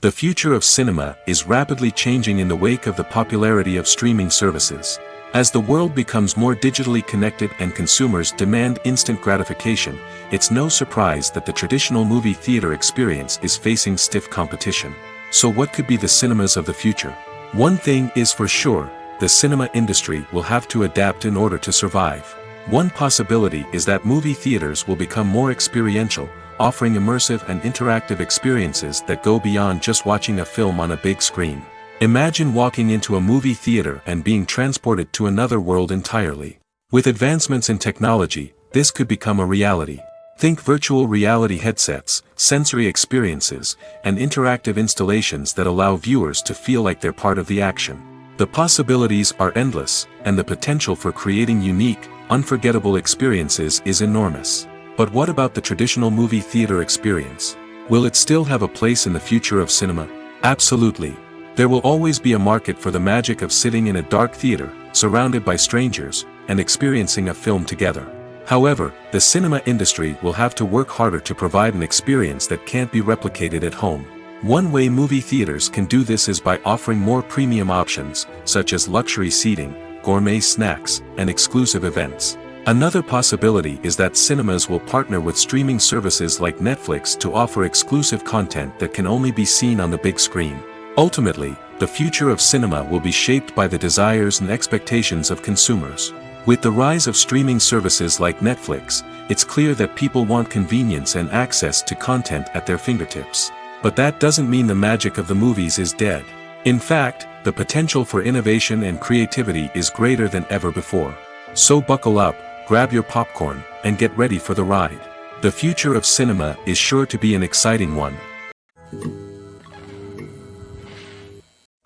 The future of cinema is rapidly changing in the wake of the popularity of streaming services. As the world becomes more digitally connected and consumers demand instant gratification, it's no surprise that the traditional movie theater experience is facing stiff competition. So what could be the cinemas of the future? One thing is for sure, the cinema industry will have to adapt in order to survive. One possibility is that movie theaters will become more experiential, offering immersive and interactive experiences that go beyond just watching a film on a big screen. Imagine walking into a movie theater and being transported to another world entirely. With advancements in technology, this could become a reality. Think virtual reality headsets, sensory experiences, and interactive installations that allow viewers to feel like they're part of the action. The possibilities are endless, and the potential for creating unique, unforgettable experiences is enormous. But what about the traditional movie theater experience? Will it still have a place in the future of cinema? Absolutely. There will always be a market for the magic of sitting in a dark theater, surrounded by strangers, and experiencing a film together. However, the cinema industry will have to work harder to provide an experience that can't be replicated at home. One way movie theaters can do this is by offering more premium options, such as luxury seating, gourmet snacks, and exclusive events. Another possibility is that cinemas will partner with streaming services like Netflix to offer exclusive content that can only be seen on the big screen. Ultimately, the future of cinema will be shaped by the desires and expectations of consumers. With the rise of streaming services like Netflix, it's clear that people want convenience and access to content at their fingertips. But that doesn't mean the magic of the movies is dead. In fact, the potential for innovation and creativity is greater than ever before. So buckle up, grab your popcorn, and get ready for the ride. The future of cinema is sure to be an exciting one.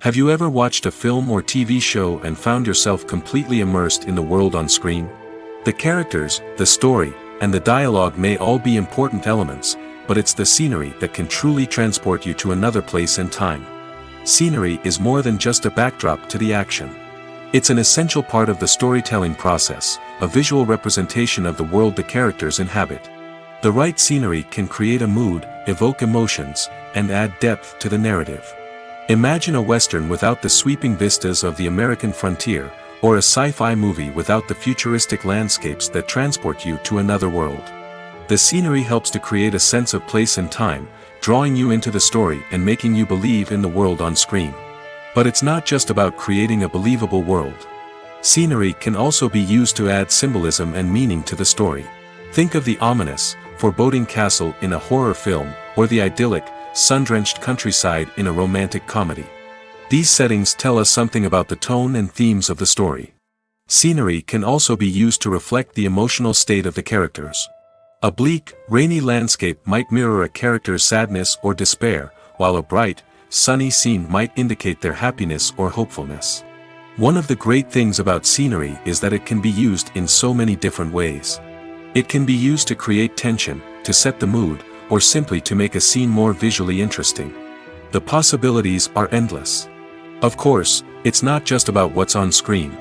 Have you ever watched a film or TV show and found yourself completely immersed in the world on screen? The characters, the story, and the dialogue may all be important elements, but it's the scenery that can truly transport you to another place and time. Scenery is more than just a backdrop to the action. It's an essential part of the storytelling process, a visual representation of the world the characters inhabit. The right scenery can create a mood, evoke emotions, and add depth to the narrative. Imagine a Western without the sweeping vistas of the American frontier, or a sci-fi movie without the futuristic landscapes that transport you to another world. The scenery helps to create a sense of place and time, drawing you into the story and making you believe in the world on screen. But it's not just about creating a believable world. Scenery can also be used to add symbolism and meaning to the story. Think of the ominous, foreboding castle in a horror film, or the idyllic, sun-drenched countryside in a romantic comedy. These settings tell us something about the tone and themes of the story. Scenery can also be used to reflect the emotional state of the characters. A bleak, rainy landscape might mirror a character's sadness or despair, while a bright, sunny scene might indicate their happiness or hopefulness. One of the great things about scenery is that it can be used in so many different ways. It can be used to create tension, to set the mood, or simply to make a scene more visually interesting. The possibilities are endless. Of course, it's not just about what's on screen.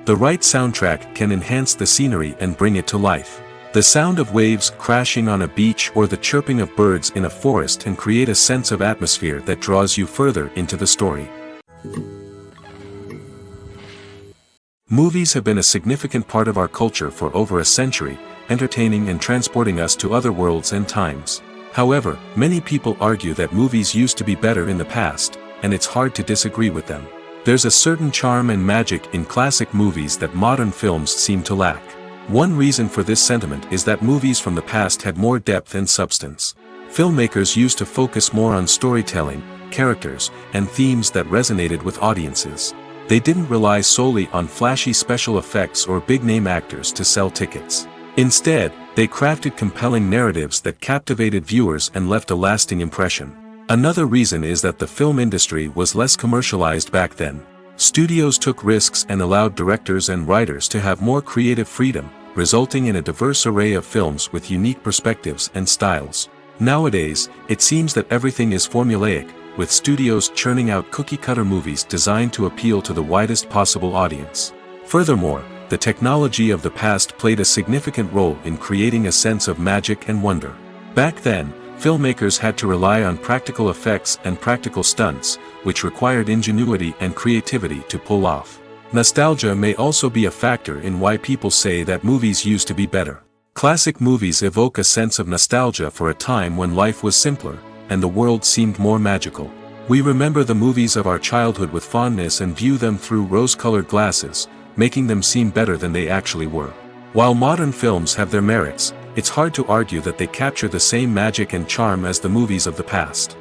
The right soundtrack can enhance the scenery and bring it to life. The sound of waves crashing on a beach or the chirping of birds in a forest can create a sense of atmosphere that draws you further into the story. Movies have been a significant part of our culture for over a century, entertaining and transporting us to other worlds and times. However, many people argue that movies used to be better in the past, and it's hard to disagree with them. There's a certain charm and magic in classic movies that modern films seem to lack. One reason for this sentiment is that movies from the past had more depth and substance. Filmmakers used to focus more on storytelling, characters, and themes that resonated with audiences. They didn't rely solely on flashy special effects or big-name actors to sell tickets. Instead, they crafted compelling narratives that captivated viewers and left a lasting impression. Another reason is that the film industry was less commercialized back then. Studios took risks and allowed directors and writers to have more creative freedom, resulting in a diverse array of films with unique perspectives and styles. Nowadays, it seems that everything is formulaic, with studios churning out cookie-cutter movies designed to appeal to the widest possible audience. Furthermore, the technology of the past played a significant role in creating a sense of magic and wonder. Back then, filmmakers had to rely on practical effects and practical stunts, which required ingenuity and creativity to pull off. Nostalgia may also be a factor in why people say that movies used to be better. Classic movies evoke a sense of nostalgia for a time when life was simpler, and the world seemed more magical. We remember the movies of our childhood with fondness and view them through rose-colored glasses, making them seem better than they actually were. While modern films have their merits, it's hard to argue that they capture the same magic and charm as the movies of the past.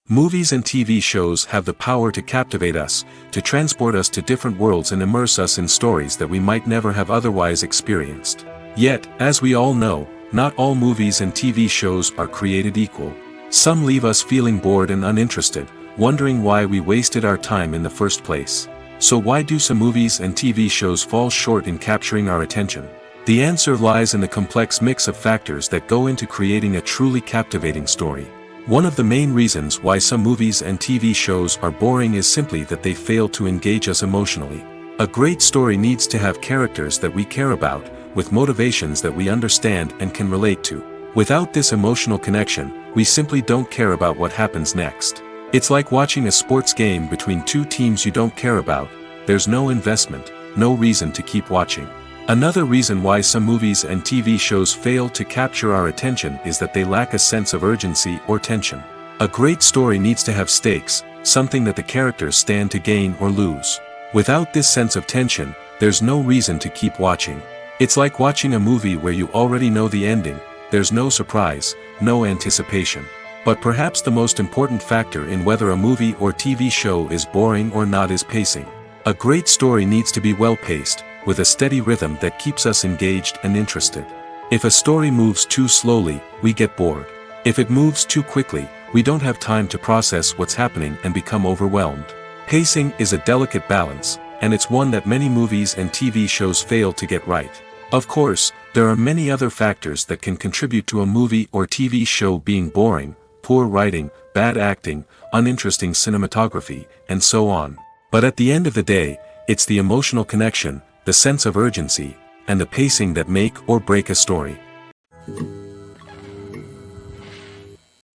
Movies and TV shows have the power to captivate us, to transport us to different worlds and immerse us in stories that we might never have otherwise experienced. Yet, as we all know, not all movies and TV shows are created equal. Some leave us feeling bored and uninterested, wondering why we wasted our time in the first place. So why do some movies and TV shows fall short in capturing our attention? The answer lies in the complex mix of factors that go into creating a truly captivating story. One of the main reasons why some movies and TV shows are boring is simply that they fail to engage us emotionally. A great story needs to have characters that we care about, with motivations that we understand and can relate to. Without this emotional connection, we simply don't care about what happens next. It's like watching a sports game between two teams you don't care about. There's no investment, no reason to keep watching. Another reason why some movies and TV shows fail to capture our attention is that they lack a sense of urgency or tension. A great story needs to have stakes, something that the characters stand to gain or lose. Without this sense of tension, there's no reason to keep watching. It's like watching a movie where you already know the ending. There's no surprise, no anticipation. But perhaps the most important factor in whether a movie or TV show is boring or not is pacing. A great story needs to be well-paced, with a steady rhythm that keeps us engaged and interested. If a story moves too slowly, we get bored. If it moves too quickly, we don't have time to process what's happening and become overwhelmed. Pacing is a delicate balance, and it's one that many movies and TV shows fail to get right. Of course, there are many other factors that can contribute to a movie or TV show being boring: poor writing, bad acting, uninteresting cinematography, and so on. But at the end of the day, it's the emotional connection, the sense of urgency, and the pacing that make or break a story.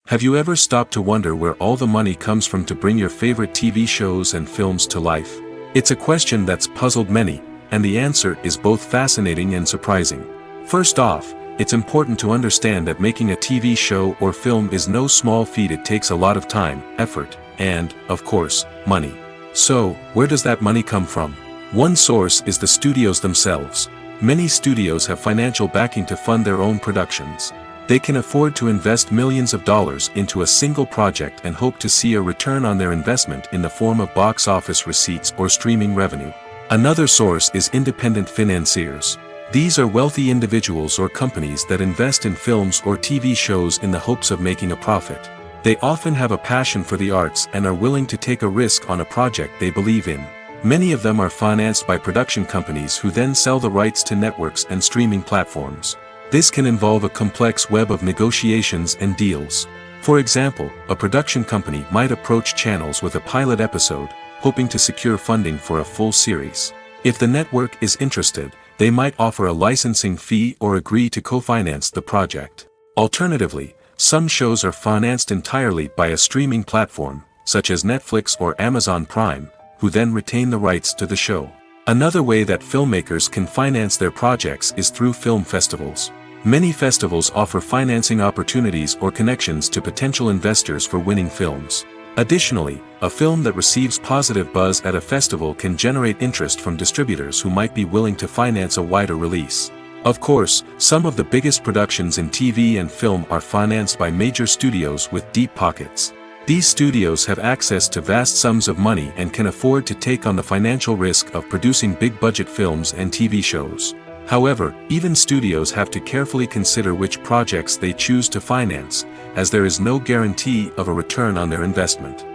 Have you ever stopped to wonder where all the money comes from to bring your favorite TV shows and films to life? It's a question that's puzzled many, and the answer is both fascinating and surprising. First off, it's important to understand that making a TV show or film is no small feat. It takes a lot of time, effort, and, of course, money. So, where does that money come from? One source is the studios themselves. Many studios have financial backing to fund their own productions. They can afford to invest millions of dollars into a single project and hope to see a return on their investment in the form of box office receipts or streaming revenue. Another source is independent financiers. These are wealthy individuals or companies that invest in films or TV shows in the hopes of making a profit. They often have a passion for the arts and are willing to take a risk on a project they believe in. Many of them are financed by production companies who then sell the rights to networks and streaming platforms. This can involve a complex web of negotiations and deals. For example, a production company might approach channels with a pilot episode, hoping to secure funding for a full series. If the network is interested, they might offer a licensing fee or agree to co-finance the project. Alternatively, some shows are financed entirely by a streaming platform, such as Netflix or Amazon Prime, who then retain the rights to the show. Another way that filmmakers can finance their projects is through film festivals. Many festivals offer financing opportunities or connections to potential investors for winning films. Additionally, a film that receives positive buzz at a festival can generate interest from distributors who might be willing to finance a wider release. Of course, some of the biggest productions in TV and film are financed by major studios with deep pockets. These studios have access to vast sums of money and can afford to take on the financial risk of producing big-budget films and TV shows. However, even studios have to carefully consider which projects they choose to finance, as there is no guarantee of a return on their investment.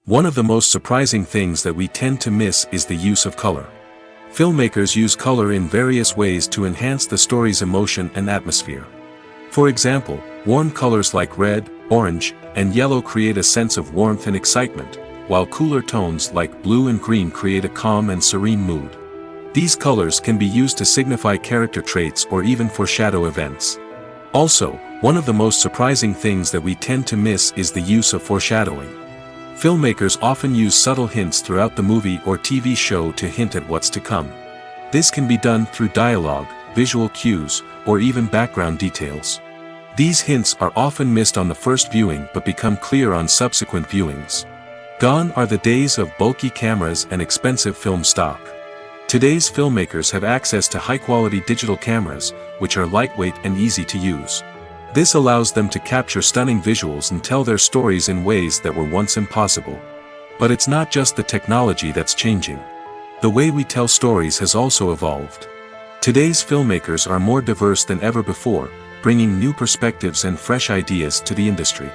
One of the most surprising things that we tend to miss is the use of color. Filmmakers use color in various ways to enhance the story's emotion and atmosphere. For example, warm colors like red, orange, and yellow create a sense of warmth and excitement, while cooler tones like blue and green create a calm and serene mood. These colors can be used to signify character traits or even foreshadow events. Also, one of the most surprising things that we tend to miss is the use of foreshadowing. Filmmakers often use subtle hints throughout the movie or TV show to hint at what's to come. This can be done through dialogue, visual cues, or even background details. These hints are often missed on the first viewing but become clear on subsequent viewings. Gone are the days of bulky cameras and expensive film stock. Today's filmmakers have access to high-quality digital cameras, which are lightweight and easy to use. This allows them to capture stunning visuals and tell their stories in ways that were once impossible. But it's not just the technology that's changing. The way we tell stories has also evolved. Today's filmmakers are more diverse than ever before, bringing new perspectives and fresh ideas to the industry.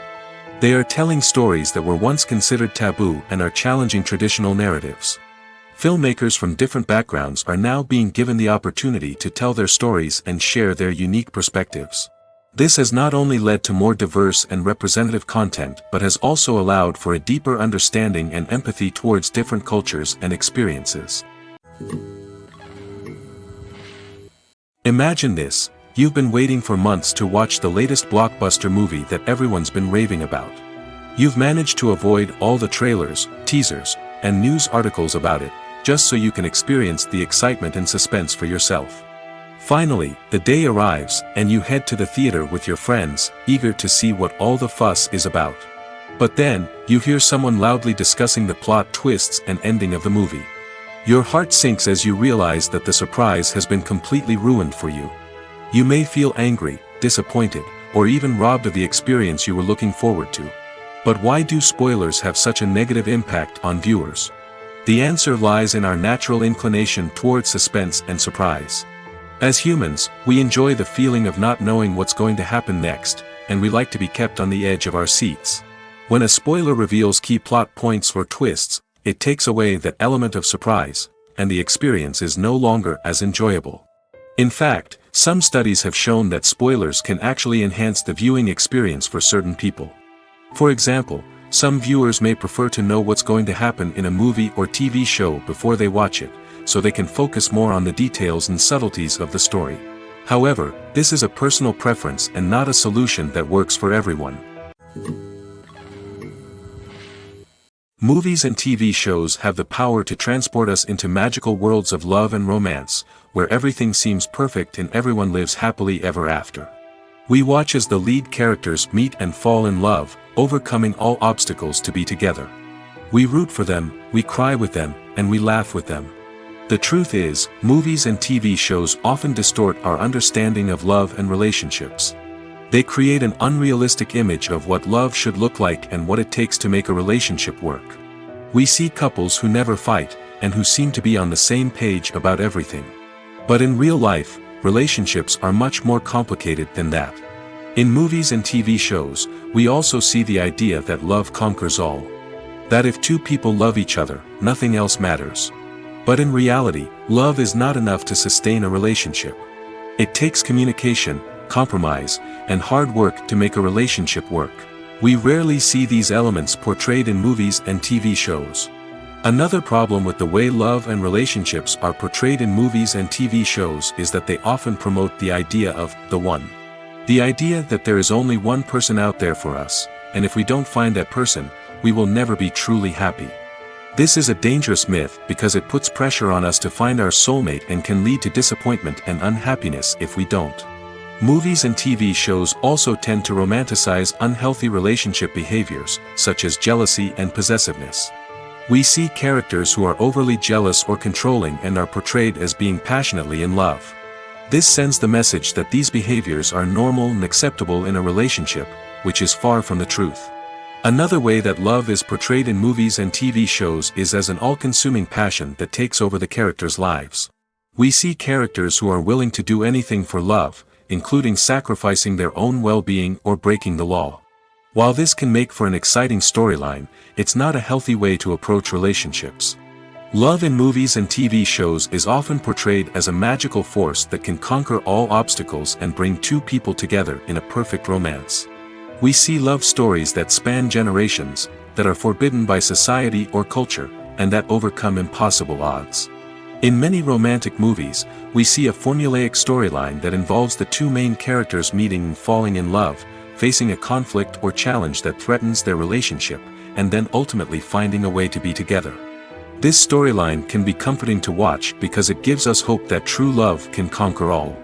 They are telling stories that were once considered taboo and are challenging traditional narratives. Filmmakers from different backgrounds are now being given the opportunity to tell their stories and share their unique perspectives. This has not only led to more diverse and representative content but has also allowed for a deeper understanding and empathy towards different cultures and experiences. Imagine this: you've been waiting for months to watch the latest blockbuster movie that everyone's been raving about. You've managed to avoid all the trailers, teasers, and news articles about it, just so you can experience the excitement and suspense for yourself. Finally, the day arrives, and you head to the theater with your friends, eager to see what all the fuss is about. But then, you hear someone loudly discussing the plot twists and ending of the movie. Your heart sinks as you realize that the surprise has been completely ruined for you. You may feel angry, disappointed, or even robbed of the experience you were looking forward to. But why do spoilers have such a negative impact on viewers? The answer lies in our natural inclination towards suspense and surprise. As humans, we enjoy the feeling of not knowing what's going to happen next, and we like to be kept on the edge of our seats. When a spoiler reveals key plot points or twists, it takes away that element of surprise, and the experience is no longer as enjoyable. In fact, some studies have shown that spoilers can actually enhance the viewing experience for certain people. For example, some viewers may prefer to know what's going to happen in a movie or TV show before they watch it, so they can focus more on the details and subtleties of the story. However, this is a personal preference and not a solution that works for everyone. Movies and TV shows have the power to transport us into magical worlds of love and romance, where everything seems perfect and everyone lives happily ever after. We watch as the lead characters meet and fall in love, overcoming all obstacles to be together. We root for them, we cry with them, and we laugh with them. The truth is, movies and TV shows often distort our understanding of love and relationships. They create an unrealistic image of what love should look like and what it takes to make a relationship work. We see couples who never fight, and who seem to be on the same page about everything. But in real life, relationships are much more complicated than that. In movies and TV shows, we also see the idea that love conquers all. That if two people love each other, nothing else matters. But in reality, love is not enough to sustain a relationship. It takes communication, compromise, and hard work to make a relationship work. We rarely see these elements portrayed in movies and TV shows. Another problem with the way love and relationships are portrayed in movies and TV shows is that they often promote the idea of the one. The idea that there is only one person out there for us, and if we don't find that person, we will never be truly happy. This is a dangerous myth because it puts pressure on us to find our soulmate and can lead to disappointment and unhappiness if we don't. Movies and TV shows also tend to romanticize unhealthy relationship behaviors, such as jealousy and possessiveness. We see characters who are overly jealous or controlling and are portrayed as being passionately in love. This sends the message that these behaviors are normal and acceptable in a relationship, which is far from the truth. Another way that love is portrayed in movies and TV shows is as an all-consuming passion that takes over the characters' lives. We see characters who are willing to do anything for love, including sacrificing their own well-being or breaking the law. While this can make for an exciting storyline, it's not a healthy way to approach relationships. Love in movies and TV shows is often portrayed as a magical force that can conquer all obstacles and bring two people together in a perfect romance. We see love stories that span generations, that are forbidden by society or culture, and that overcome impossible odds. In many romantic movies, we see a formulaic storyline that involves the two main characters meeting and falling in love, facing a conflict or challenge that threatens their relationship, and then ultimately finding a way to be together. This storyline can be comforting to watch because it gives us hope that true love can conquer all.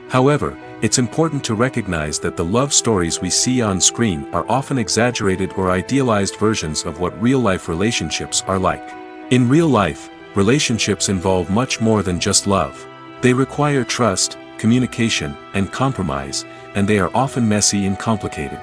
However, it's important to recognize that the love stories we see on screen are often exaggerated or idealized versions of what real-life relationships are like. In real life, relationships involve much more than just love. They require trust, communication, and compromise, and they are often messy and complicated.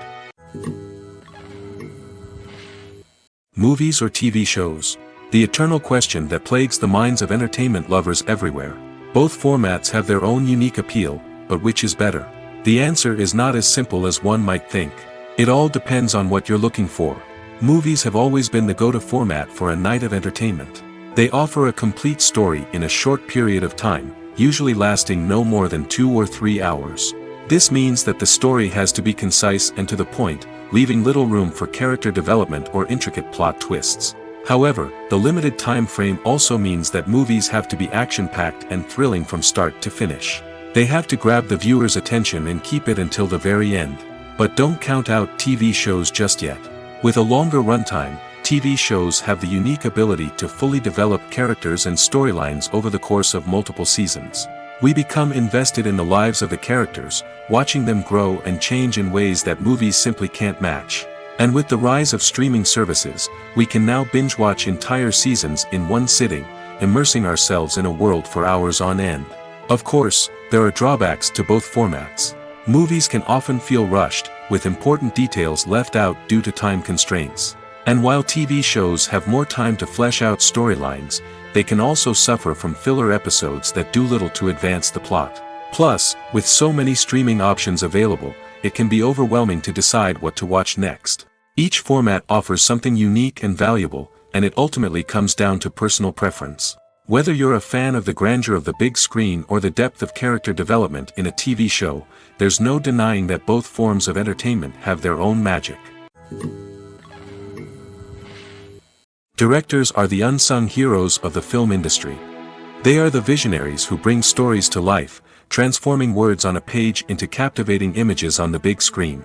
Movies or TV shows? The eternal question that plagues the minds of entertainment lovers everywhere. Both formats have their own unique appeal, but which is better? The answer is not as simple as one might think. It all depends on what you're looking for. Movies have always been the go-to format for a night of entertainment. They offer a complete story in a short period of time, usually lasting no more than 2 or 3 hours. This means that the story has to be concise and to the point, leaving little room for character development or intricate plot twists. However, the limited time frame also means that movies have to be action-packed and thrilling from start to finish. They have to grab the viewer's attention and keep it until the very end. But don't count out TV shows just yet. With a longer runtime, TV shows have the unique ability to fully develop characters and storylines over the course of multiple seasons. We become invested in the lives of the characters, watching them grow and change in ways that movies simply can't match. And with the rise of streaming services, we can now binge-watch entire seasons in one sitting, immersing ourselves in a world for hours on end. Of course, there are drawbacks to both formats. Movies can often feel rushed, with important details left out due to time constraints. And while TV shows have more time to flesh out storylines, they can also suffer from filler episodes that do little to advance the plot. Plus, with so many streaming options available, it can be overwhelming to decide what to watch next. Each format offers something unique and valuable, and it ultimately comes down to personal preference. Whether you're a fan of the grandeur of the big screen or the depth of character development in a TV show, there's no denying that both forms of entertainment have their own magic. Directors are the unsung heroes of the film industry. They are the visionaries who bring stories to life, transforming words on a page into captivating images on the big screen.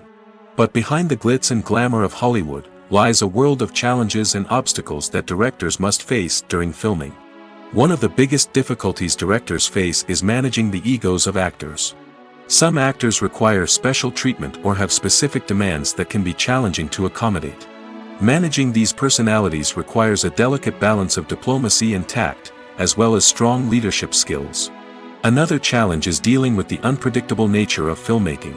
But behind the glitz and glamour of Hollywood, lies a world of challenges and obstacles that directors must face during filming. One of the biggest difficulties directors face is managing the egos of actors. Some actors require special treatment or have specific demands that can be challenging to accommodate. Managing these personalities requires a delicate balance of diplomacy and tact, as well as strong leadership skills. Another challenge is dealing with the unpredictable nature of filmmaking.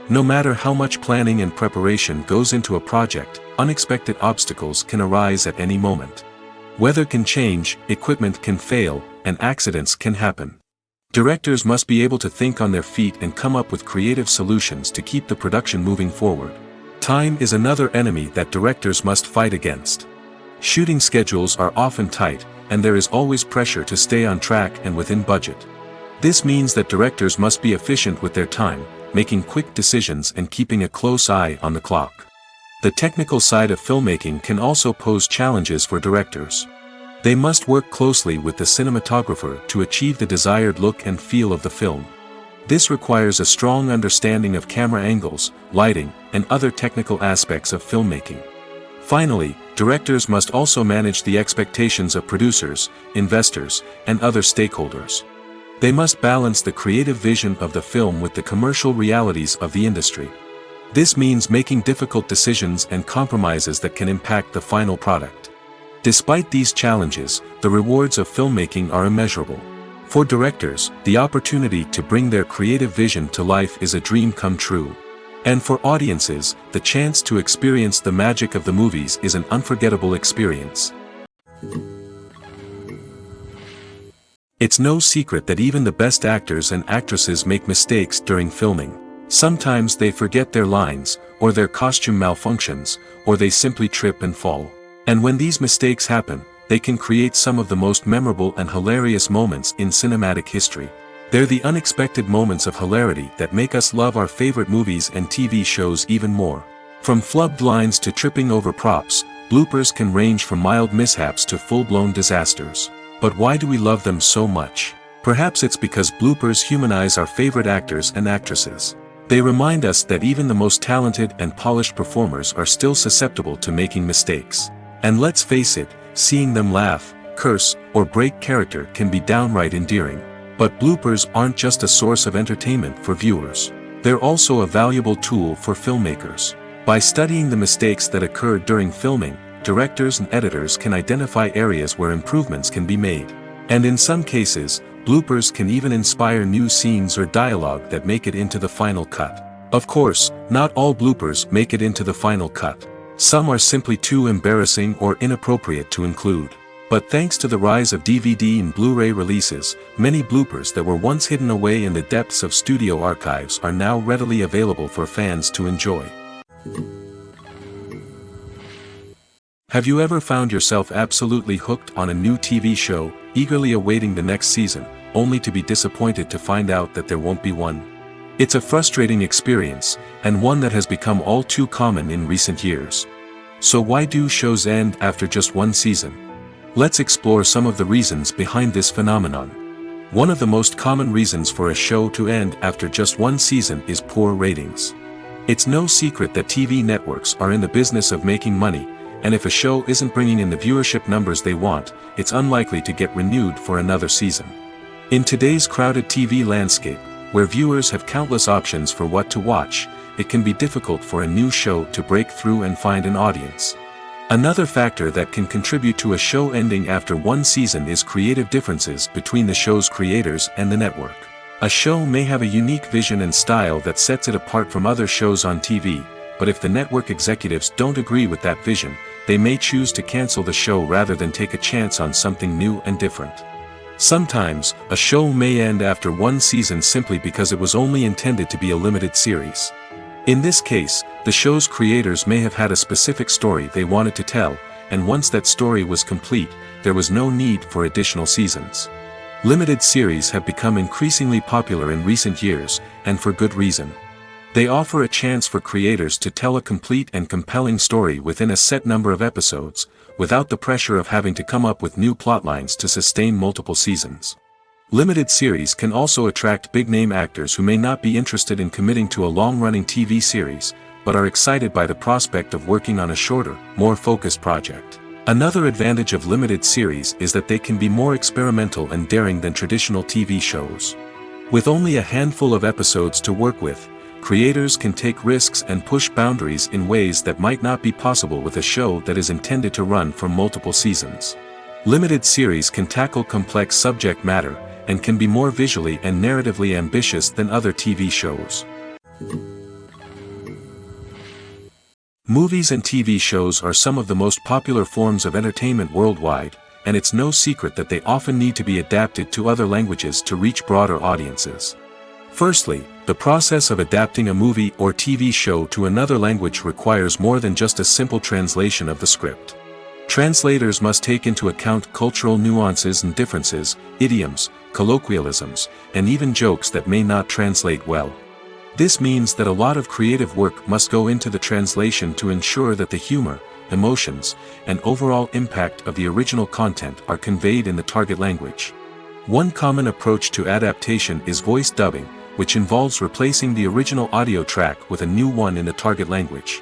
No matter how much planning and preparation goes into a project, unexpected obstacles can arise at any moment. Weather can change, equipment can fail, and accidents can happen. Directors must be able to think on their feet and come up with creative solutions to keep the production moving forward. Time is another enemy that directors must fight against. Shooting schedules are often tight, and there is always pressure to stay on track and within budget. This means that directors must be efficient with their time, making quick decisions and keeping a close eye on the clock. The technical side of filmmaking can also pose challenges for directors. They must work closely with the cinematographer to achieve the desired look and feel of the film. This requires a strong understanding of camera angles, lighting, and other technical aspects of filmmaking. Finally, directors must also manage the expectations of producers, investors, and other stakeholders. They must balance the creative vision of the film with the commercial realities of the industry. This means making difficult decisions and compromises that can impact the final product. Despite these challenges, the rewards of filmmaking are immeasurable. For directors, the opportunity to bring their creative vision to life is a dream come true. And for audiences, the chance to experience the magic of the movies is an unforgettable experience. It's no secret that even the best actors and actresses make mistakes during filming. Sometimes they forget their lines, or their costume malfunctions, or they simply trip and fall. And when these mistakes happen, they can create some of the most memorable and hilarious moments in cinematic history. They're the unexpected moments of hilarity that make us love our favorite movies and TV shows even more. From flubbed lines to tripping over props, bloopers can range from mild mishaps to full-blown disasters. But why do we love them so much? Perhaps it's because bloopers humanize our favorite actors and actresses. They remind us that even the most talented and polished performers are still susceptible to making mistakes. And let's face it, seeing them laugh, curse, or break character can be downright endearing. But bloopers aren't just a source of entertainment for viewers. They're also a valuable tool for filmmakers. By studying the mistakes that occurred during filming, directors and editors can identify areas where improvements can be made. And in some cases, bloopers can even inspire new scenes or dialogue that make it into the final cut. Of course, not all bloopers make it into the final cut. Some are simply too embarrassing or inappropriate to include. But thanks to the rise of DVD and Blu-ray releases, many bloopers that were once hidden away in the depths of studio archives are now readily available for fans to enjoy. Have you ever found yourself absolutely hooked on a new TV show, eagerly awaiting the next season, only to be disappointed to find out that there won't be one? It's a frustrating experience, and one that has become all too common in recent years. So why do shows end after just one season? Let's explore some of the reasons behind this phenomenon. One of the most common reasons for a show to end after just one season is poor ratings. It's no secret that TV networks are in the business of making money, and if a show isn't bringing in the viewership numbers they want, it's unlikely to get renewed for another season. In today's crowded TV landscape, where viewers have countless options for what to watch, it can be difficult for a new show to break through and find an audience. Another factor that can contribute to a show ending after one season is creative differences between the show's creators and the network. A show may have a unique vision and style that sets it apart from other shows on TV, but if the network executives don't agree with that vision, they may choose to cancel the show rather than take a chance on something new and different. Sometimes, a show may end after one season simply because it was only intended to be a limited series. In this case, the show's creators may have had a specific story they wanted to tell, and once that story was complete, there was no need for additional seasons. Limited series have become increasingly popular in recent years, and for good reason. They offer a chance for creators to tell a complete and compelling story within a set number of episodes, without the pressure of having to come up with new plotlines to sustain multiple seasons. Limited series can also attract big-name actors who may not be interested in committing to a long-running TV series, but are excited by the prospect of working on a shorter, more focused project. Another advantage of limited series is that they can be more experimental and daring than traditional TV shows. With only a handful of episodes to work with, creators can take risks and push boundaries in ways that might not be possible with a show that is intended to run for multiple seasons. Limited series can tackle complex subject matter, and can be more visually and narratively ambitious than other TV shows. Movies and TV shows are some of the most popular forms of entertainment worldwide, and it's no secret that they often need to be adapted to other languages to reach broader audiences. Firstly, the process of adapting a movie or TV show to another language requires more than just a simple translation of the script. Translators must take into account cultural nuances and differences, idioms, colloquialisms, and even jokes that may not translate well. This means that a lot of creative work must go into the translation to ensure that the humor, emotions, and overall impact of the original content are conveyed in the target language. One common approach to adaptation is voice dubbing, which involves replacing the original audio track with a new one in the target language.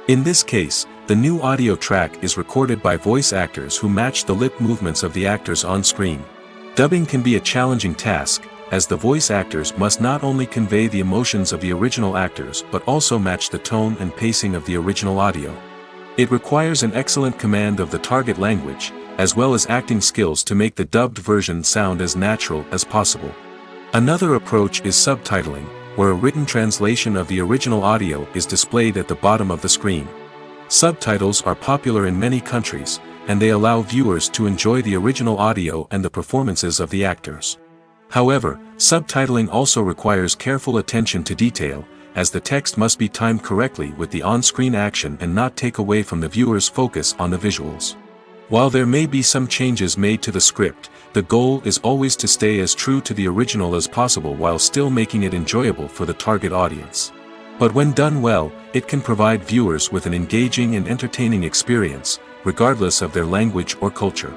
In this case, the new audio track is recorded by voice actors who match the lip movements of the actors on screen. Dubbing can be a challenging task, as the voice actors must not only convey the emotions of the original actors but also match the tone and pacing of the original audio. It requires an excellent command of the target language, as well as acting skills to make the dubbed version sound as natural as possible. Another approach is subtitling, where a written translation of the original audio is displayed at the bottom of the screen. Subtitles are popular in many countries, and they allow viewers to enjoy the original audio and the performances of the actors. However, subtitling also requires careful attention to detail, as the text must be timed correctly with the on-screen action and not take away from the viewer's focus on the visuals. While there may be some changes made to the script, the goal is always to stay as true to the original as possible while still making it enjoyable for the target audience. But when done well, it can provide viewers with an engaging and entertaining experience, regardless of their language or culture.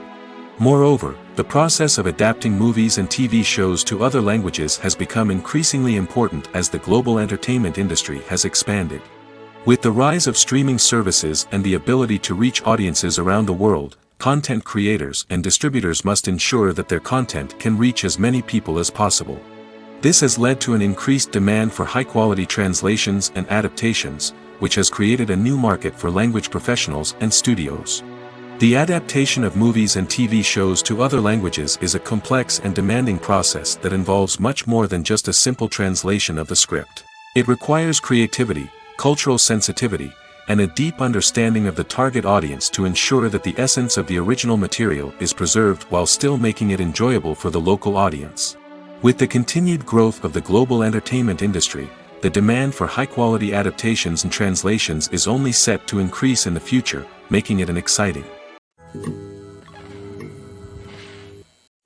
Moreover, the process of adapting movies and TV shows to other languages has become increasingly important as the global entertainment industry has expanded. With the rise of streaming services and the ability to reach audiences around the world, content creators and distributors must ensure that their content can reach as many people as possible. This has led to an increased demand for high-quality translations and adaptations, which has created a new market for language professionals and studios. The adaptation of movies and TV shows to other languages is a complex and demanding process that involves much more than just a simple translation of the script. It requires creativity, cultural sensitivity, and a deep understanding of the target audience to ensure that the essence of the original material is preserved while still making it enjoyable for the local audience. With the continued growth of the global entertainment industry, the demand for high-quality adaptations and translations is only set to increase in the future, making it an exciting.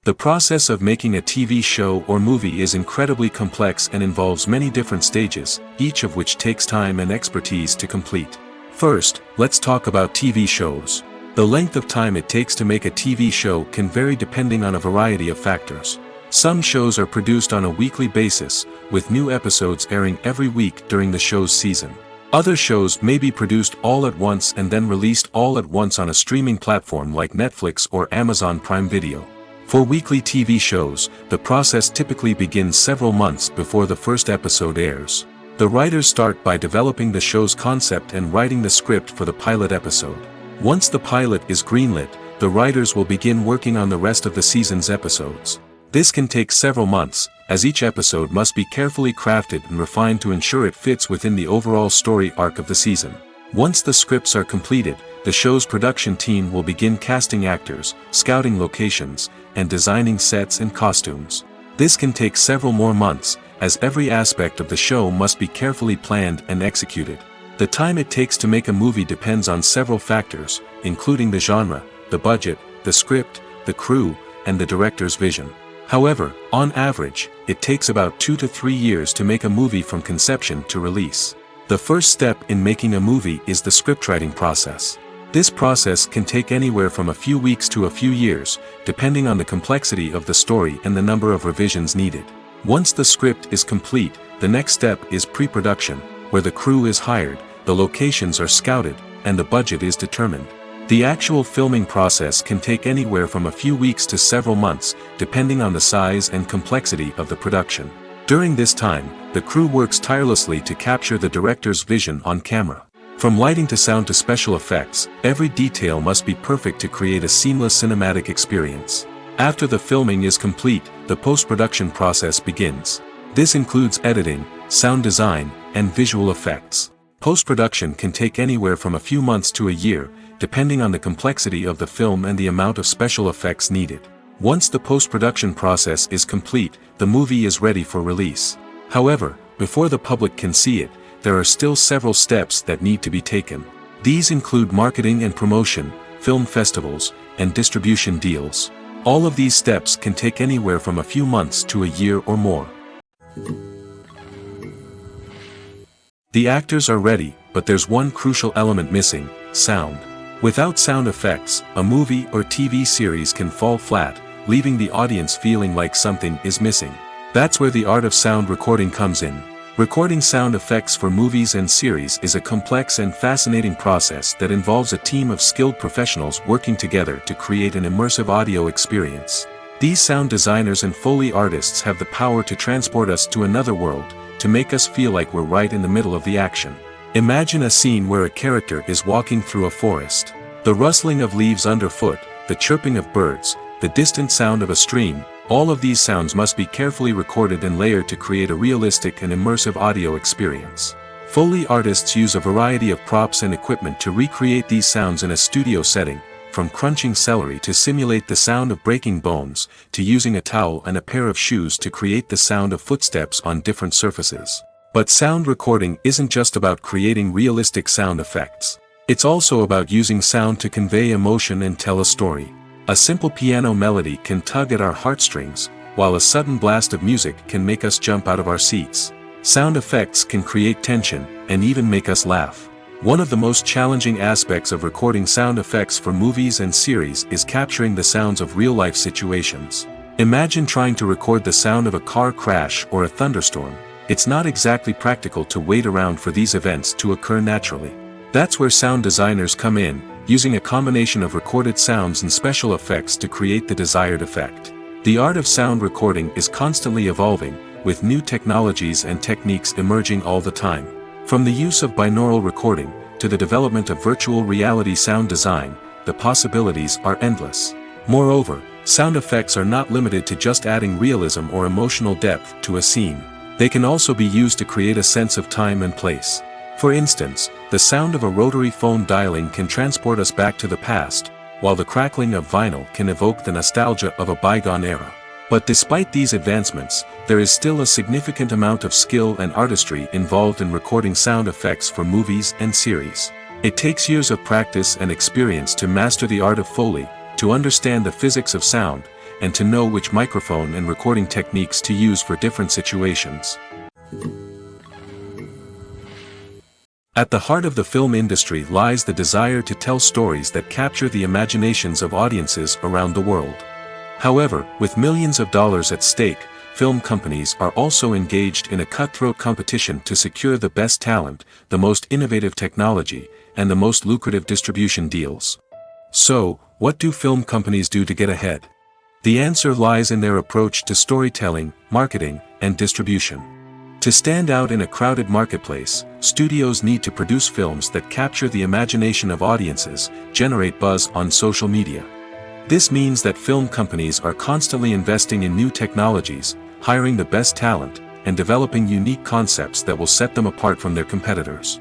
The process of making a TV show or movie is incredibly complex and involves many different stages, each of which takes time and expertise to complete. First, let's talk about TV shows. The length of time it takes to make a TV show can vary depending on a variety of factors. Some shows are produced on a weekly basis, with new episodes airing every week during the show's season. Other shows may be produced all at once and then released all at once on a streaming platform like Netflix or Amazon Prime Video. For weekly TV shows, the process typically begins several months before the first episode airs. The writers start by developing the show's concept and writing the script for the pilot episode. Once the pilot is greenlit, the writers will begin working on the rest of the season's episodes. This can take several months, as each episode must be carefully crafted and refined to ensure it fits within the overall story arc of the season. Once the scripts are completed, the show's production team will begin casting actors, scouting locations, and designing sets and costumes. This can take several more months, as every aspect of the show must be carefully planned and executed. The time it takes to make a movie depends on several factors, including the genre, the budget, the script, the crew, and the director's vision. However, on average, it takes about 2 to 3 years to make a movie from conception to release. The first step in making a movie is the scriptwriting process. This process can take anywhere from a few weeks to a few years, depending on the complexity of the story and the number of revisions needed. Once the script is complete, the next step is pre-production, where the crew is hired, the locations are scouted, and the budget is determined. The actual filming process can take anywhere from a few weeks to several months, depending on the size and complexity of the production. During this time, the crew works tirelessly to capture the director's vision on camera. From lighting to sound to special effects, every detail must be perfect to create a seamless cinematic experience. After the filming is complete, the post-production process begins. This includes editing, sound design, and visual effects. Post-production can take anywhere from a few months to a year, depending on the complexity of the film and the amount of special effects needed. Once the post-production process is complete, the movie is ready for release. However, before the public can see it, there are still several steps that need to be taken. These include marketing and promotion, film festivals, and distribution deals. All of these steps can take anywhere from a few months to a year or more. The actors are ready, but there's one crucial element missing: sound. Without sound effects, a movie or TV series can fall flat, leaving the audience feeling like something is missing. That's where the art of sound recording comes in. Recording sound effects for movies and series is a complex and fascinating process that involves a team of skilled professionals working together to create an immersive audio experience. These sound designers and Foley artists have the power to transport us to another world, to make us feel like we're right in the middle of the action. Imagine a scene where a character is walking through a forest. The rustling of leaves underfoot, the chirping of birds, the distant sound of a stream, all of these sounds must be carefully recorded and layered to create a realistic and immersive audio experience. Foley artists use a variety of props and equipment to recreate these sounds in a studio setting, from crunching celery to simulate the sound of breaking bones, to using a towel and a pair of shoes to create the sound of footsteps on different surfaces. But sound recording isn't just about creating realistic sound effects. It's also about using sound to convey emotion and tell a story. A simple piano melody can tug at our heartstrings, while a sudden blast of music can make us jump out of our seats. Sound effects can create tension, and even make us laugh. One of the most challenging aspects of recording sound effects for movies and series is capturing the sounds of real-life situations. Imagine trying to record the sound of a car crash or a thunderstorm. It's not exactly practical to wait around for these events to occur naturally. That's where sound designers come in, using a combination of recorded sounds and special effects to create the desired effect. The art of sound recording is constantly evolving, with new technologies and techniques emerging all the time. From the use of binaural recording, to the development of virtual reality sound design, the possibilities are endless. Moreover, sound effects are not limited to just adding realism or emotional depth to a scene. They can also be used to create a sense of time and place. For instance, the sound of a rotary phone dialing can transport us back to the past, while the crackling of vinyl can evoke the nostalgia of a bygone era. But despite these advancements, there is still a significant amount of skill and artistry involved in recording sound effects for movies and series. It takes years of practice and experience to master the art of Foley, to understand the physics of sound, and to know which microphone and recording techniques to use for different situations. At the heart of the film industry lies the desire to tell stories that capture the imaginations of audiences around the world. However, with millions of dollars at stake, film companies are also engaged in a cutthroat competition to secure the best talent, the most innovative technology, and the most lucrative distribution deals. So, what do film companies do to get ahead? The answer lies in their approach to storytelling, marketing, and distribution. To stand out in a crowded marketplace, studios need to produce films that capture the imagination of audiences, generate buzz on social media. This means that film companies are constantly investing in new technologies, hiring the best talent, and developing unique concepts that will set them apart from their competitors.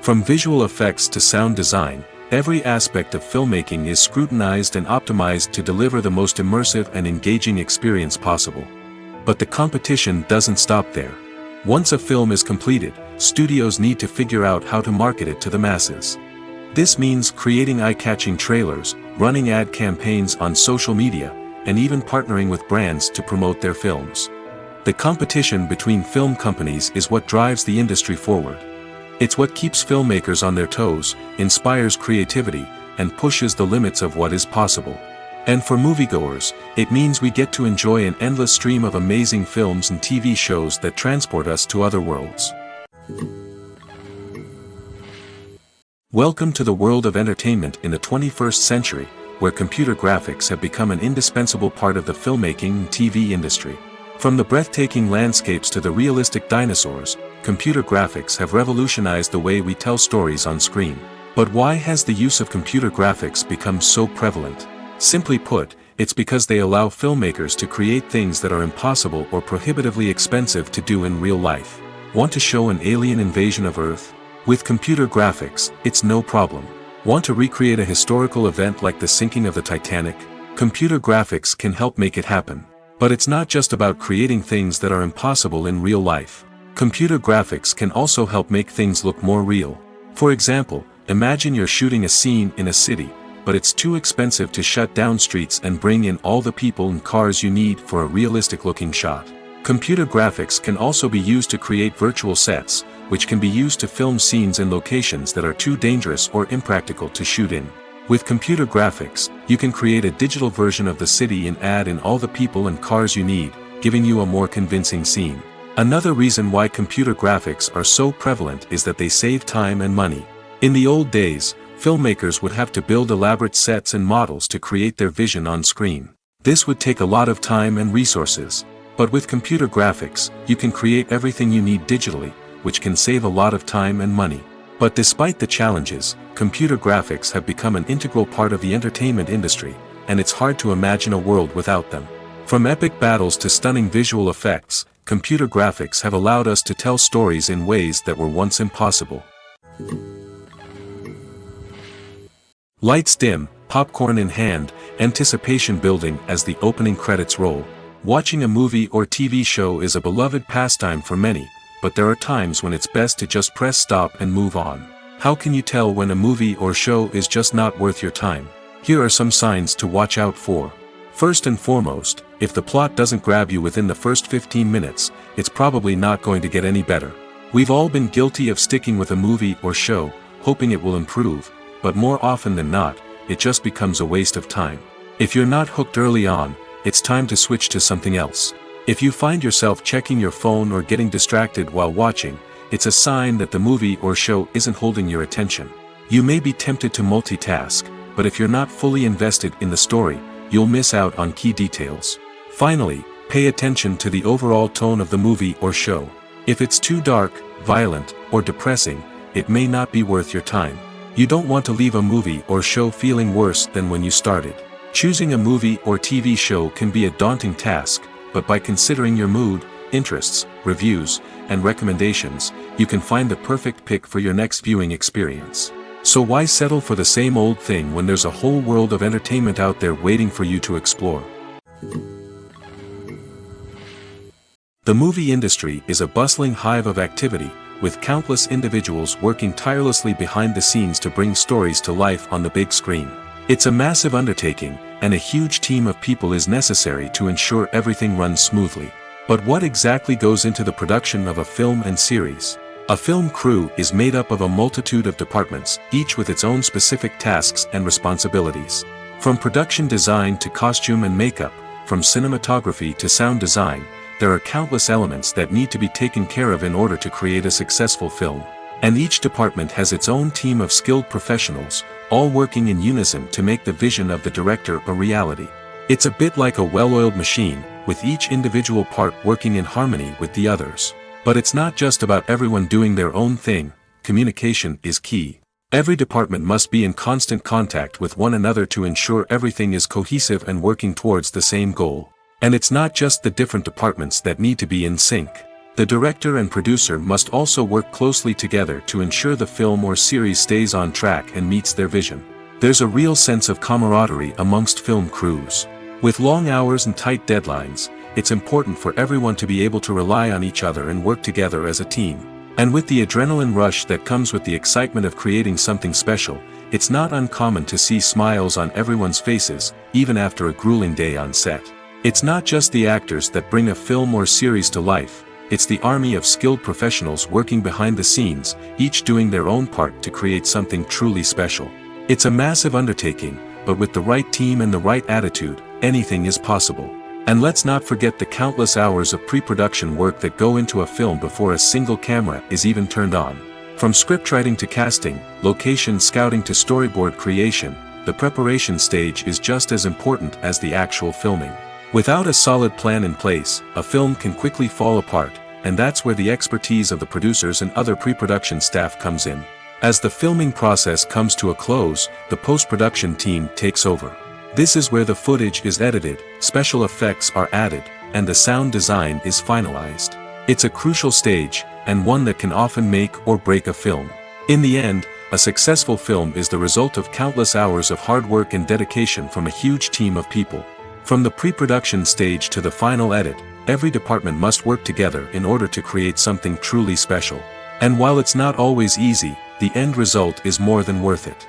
From visual effects to sound design, every aspect of filmmaking is scrutinized and optimized to deliver the most immersive and engaging experience possible. But the competition doesn't stop there. Once a film is completed, studios need to figure out how to market it to the masses. This means creating eye-catching trailers, running ad campaigns on social media, and even partnering with brands to promote their films. The competition between film companies is what drives the industry forward. It's what keeps filmmakers on their toes, inspires creativity, and pushes the limits of what is possible. And for moviegoers, it means we get to enjoy an endless stream of amazing films and TV shows that transport us to other worlds. Welcome to the world of entertainment in the 21st century, where computer graphics have become an indispensable part of the filmmaking and TV industry. From the breathtaking landscapes to the realistic dinosaurs, computer graphics have revolutionized the way we tell stories on screen. But why has the use of computer graphics become so prevalent? Simply put, it's because they allow filmmakers to create things that are impossible or prohibitively expensive to do in real life. Want to show an alien invasion of Earth? With computer graphics, it's no problem. Want to recreate a historical event like the sinking of the Titanic? Computer graphics can help make it happen. But it's not just about creating things that are impossible in real life. Computer graphics can also help make things look more real. For example, imagine you're shooting a scene in a city, but it's too expensive to shut down streets and bring in all the people and cars you need for a realistic-looking shot. Computer graphics can also be used to create virtual sets, which can be used to film scenes in locations that are too dangerous or impractical to shoot in. With computer graphics, you can create a digital version of the city and add in all the people and cars you need, giving you a more convincing scene. Another reason why computer graphics are so prevalent is that they save time and money. In the old days, filmmakers would have to build elaborate sets and models to create their vision on screen. This would take a lot of time and resources. But with computer graphics, you can create everything you need digitally, which can save a lot of time and money. But despite the challenges, computer graphics have become an integral part of the entertainment industry, and it's hard to imagine a world without them. From epic battles to stunning visual effects, computer graphics have allowed us to tell stories in ways that were once impossible. Lights dim, popcorn in hand, anticipation building as the opening credits roll. Watching a movie or TV show is a beloved pastime for many, but there are times when it's best to just press stop and move on. How can you tell when a movie or show is just not worth your time? Here are some signs to watch out for. First and foremost, if the plot doesn't grab you within the first 15 minutes, it's probably not going to get any better. We've all been guilty of sticking with a movie or show, hoping it will improve, but more often than not, it just becomes a waste of time. If you're not hooked early on, it's time to switch to something else. If you find yourself checking your phone or getting distracted while watching, it's a sign that the movie or show isn't holding your attention. You may be tempted to multitask, but if you're not fully invested in the story, you'll miss out on key details. Finally, pay attention to the overall tone of the movie or show. If it's too dark, violent, or depressing, it may not be worth your time. You don't want to leave a movie or show feeling worse than when you started. Choosing a movie or TV show can be a daunting task, but by considering your mood, interests, reviews, and recommendations, you can find the perfect pick for your next viewing experience. So why settle for the same old thing when there's a whole world of entertainment out there waiting for you to explore? The movie industry is a bustling hive of activity, with countless individuals working tirelessly behind the scenes to bring stories to life on the big screen. It's a massive undertaking, and a huge team of people is necessary to ensure everything runs smoothly. But what exactly goes into the production of a film and series? A film crew is made up of a multitude of departments, each with its own specific tasks and responsibilities. From production design to costume and makeup, from cinematography to sound design, there are countless elements that need to be taken care of in order to create a successful film. And each department has its own team of skilled professionals, all working in unison to make the vision of the director a reality. It's a bit like a well-oiled machine, with each individual part working in harmony with the others. But it's not just about everyone doing their own thing, communication is key. Every department must be in constant contact with one another to ensure everything is cohesive and working towards the same goal. And it's not just the different departments that need to be in sync. The director and producer must also work closely together to ensure the film or series stays on track and meets their vision. There's a real sense of camaraderie amongst film crews. With long hours and tight deadlines, it's important for everyone to be able to rely on each other and work together as a team. And with the adrenaline rush that comes with the excitement of creating something special, it's not uncommon to see smiles on everyone's faces, even after a grueling day on set. It's not just the actors that bring a film or series to life, it's the army of skilled professionals working behind the scenes, each doing their own part to create something truly special. It's a massive undertaking, but with the right team and the right attitude, anything is possible. And let's not forget the countless hours of pre-production work that go into a film before a single camera is even turned on. From scriptwriting to casting, location scouting to storyboard creation, the preparation stage is just as important as the actual filming. Without a solid plan in place, a film can quickly fall apart, and that's where the expertise of the producers and other pre-production staff comes in. As the filming process comes to a close, the post-production team takes over. This is where the footage is edited, special effects are added, and the sound design is finalized. It's a crucial stage, and one that can often make or break a film. In the end, a successful film is the result of countless hours of hard work and dedication from a huge team of people. From the pre-production stage to the final edit, every department must work together in order to create something truly special. And while it's not always easy, the end result is more than worth it.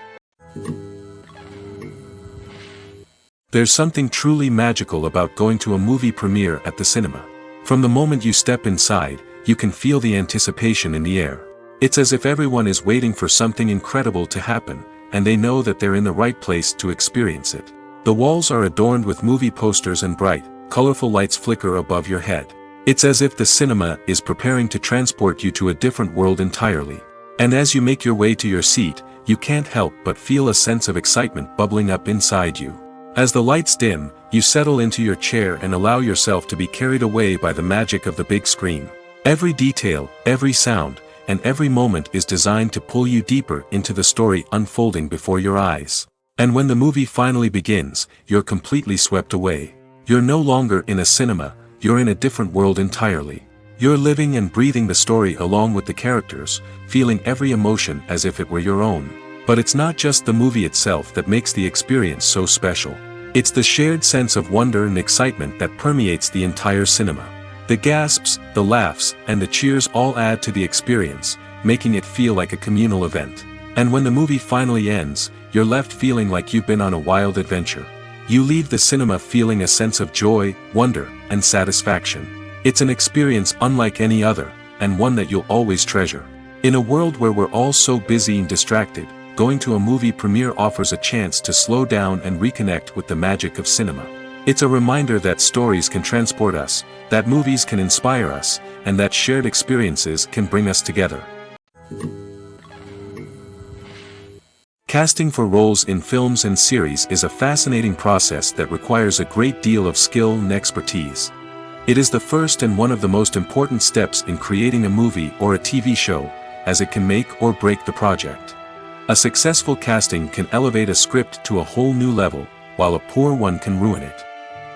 There's something truly magical about going to a movie premiere at the cinema. From the moment you step inside, you can feel the anticipation in the air. It's as if everyone is waiting for something incredible to happen, and they know that they're in the right place to experience it. The walls are adorned with movie posters and bright, colorful lights flicker above your head. It's as if the cinema is preparing to transport you to a different world entirely. And as you make your way to your seat, you can't help but feel a sense of excitement bubbling up inside you. As the lights dim, you settle into your chair and allow yourself to be carried away by the magic of the big screen. Every detail, every sound, and every moment is designed to pull you deeper into the story unfolding before your eyes. And when the movie finally begins, you're completely swept away. You're no longer in a cinema, you're in a different world entirely. You're living and breathing the story along with the characters, feeling every emotion as if it were your own. But it's not just the movie itself that makes the experience so special. It's the shared sense of wonder and excitement that permeates the entire cinema. The gasps, the laughs, and the cheers all add to the experience, making it feel like a communal event. And when the movie finally ends, you're left feeling like you've been on a wild adventure. You leave the cinema feeling a sense of joy, wonder, and satisfaction. It's an experience unlike any other, and one that you'll always treasure. In a world where we're all so busy and distracted, going to a movie premiere offers a chance to slow down and reconnect with the magic of cinema. It's a reminder that stories can transport us, that movies can inspire us, and that shared experiences can bring us together. Casting for roles in films and series is a fascinating process that requires a great deal of skill and expertise. It is the first and one of the most important steps in creating a movie or a TV show, as it can make or break the project. A successful casting can elevate a script to a whole new level, while a poor one can ruin it.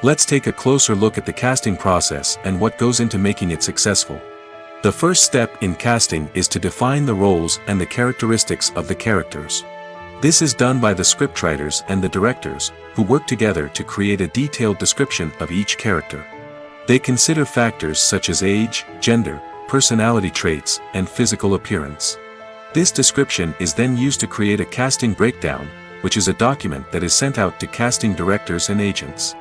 Let's take a closer look at the casting process and what goes into making it successful. The first step in casting is to define the roles and the characteristics of the characters. This is done by the scriptwriters and the directors, who work together to create a detailed description of each character. They consider factors such as age, gender, personality traits, and physical appearance. This description is then used to create a casting breakdown, which is a document that is sent out to casting directors and agents.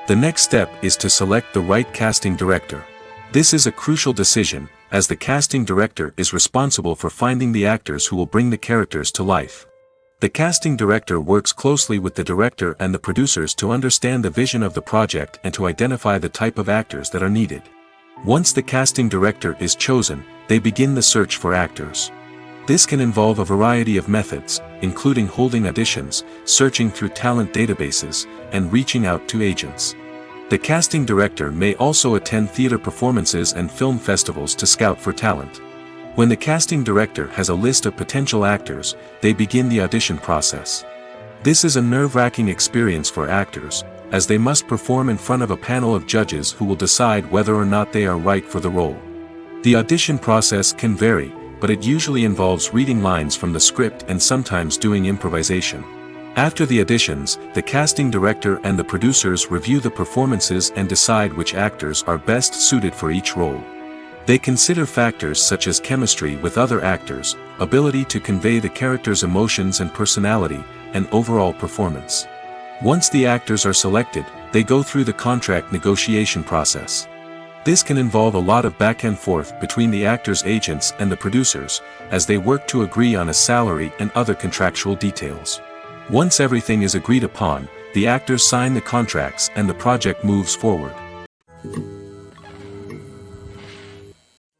The next step is to select the right casting director. This is a crucial decision, as the casting director is responsible for finding the actors who will bring the characters to life. The casting director works closely with the director and the producers to understand the vision of the project and to identify the type of actors that are needed. Once the casting director is chosen, they begin the search for actors. This can involve a variety of methods, including holding auditions, searching through talent databases, and reaching out to agents. The casting director may also attend theater performances and film festivals to scout for talent. When the casting director has a list of potential actors, they begin the audition process. This is a nerve-wracking experience for actors, as they must perform in front of a panel of judges who will decide whether or not they are right for the role. The audition process can vary, but it usually involves reading lines from the script and sometimes doing improvisation. After the auditions, the casting director and the producers review the performances and decide which actors are best suited for each role. They consider factors such as chemistry with other actors, ability to convey the character's emotions and personality, and overall performance. Once the actors are selected, they go through the contract negotiation process. This can involve a lot of back and forth between the actors' agents and the producers, as they work to agree on a salary and other contractual details. Once everything is agreed upon, the actors sign the contracts and the project moves forward.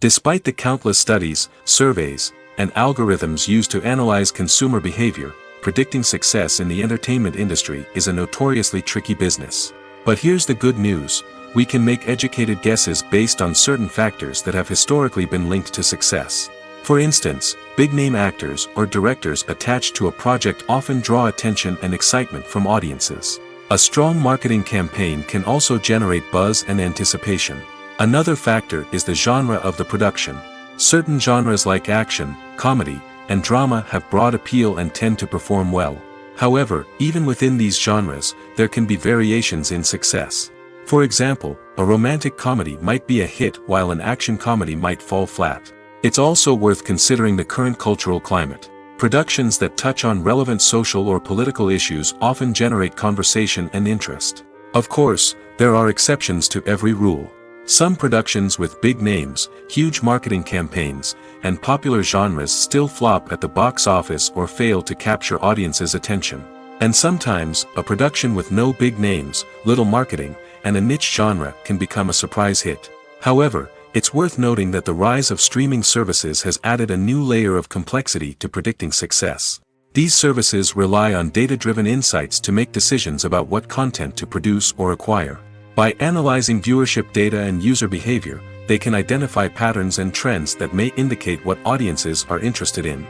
Despite the countless studies, surveys, and algorithms used to analyze consumer behavior, predicting success in the entertainment industry is a notoriously tricky business. But here's the good news. We can make educated guesses based on certain factors that have historically been linked to success. For instance, big-name actors or directors attached to a project often draw attention and excitement from audiences. A strong marketing campaign can also generate buzz and anticipation. Another factor is the genre of the production. Certain genres like action, comedy, and drama have broad appeal and tend to perform well. However, even within these genres, there can be variations in success. For example, a romantic comedy might be a hit while an action comedy might fall flat. It's also worth considering the current cultural climate. Productions that touch on relevant social or political issues often generate conversation and interest. Of course, there are exceptions to every rule. Some productions with big names, huge marketing campaigns, and popular genres still flop at the box office or fail to capture audiences' attention. And sometimes, a production with no big names, little marketing, and a niche genre can become a surprise hit. However, it's worth noting that the rise of streaming services has added a new layer of complexity to predicting success. These services rely on data-driven insights to make decisions about what content to produce or acquire. By analyzing viewership data and user behavior, they can identify patterns and trends that may indicate what audiences are interested in.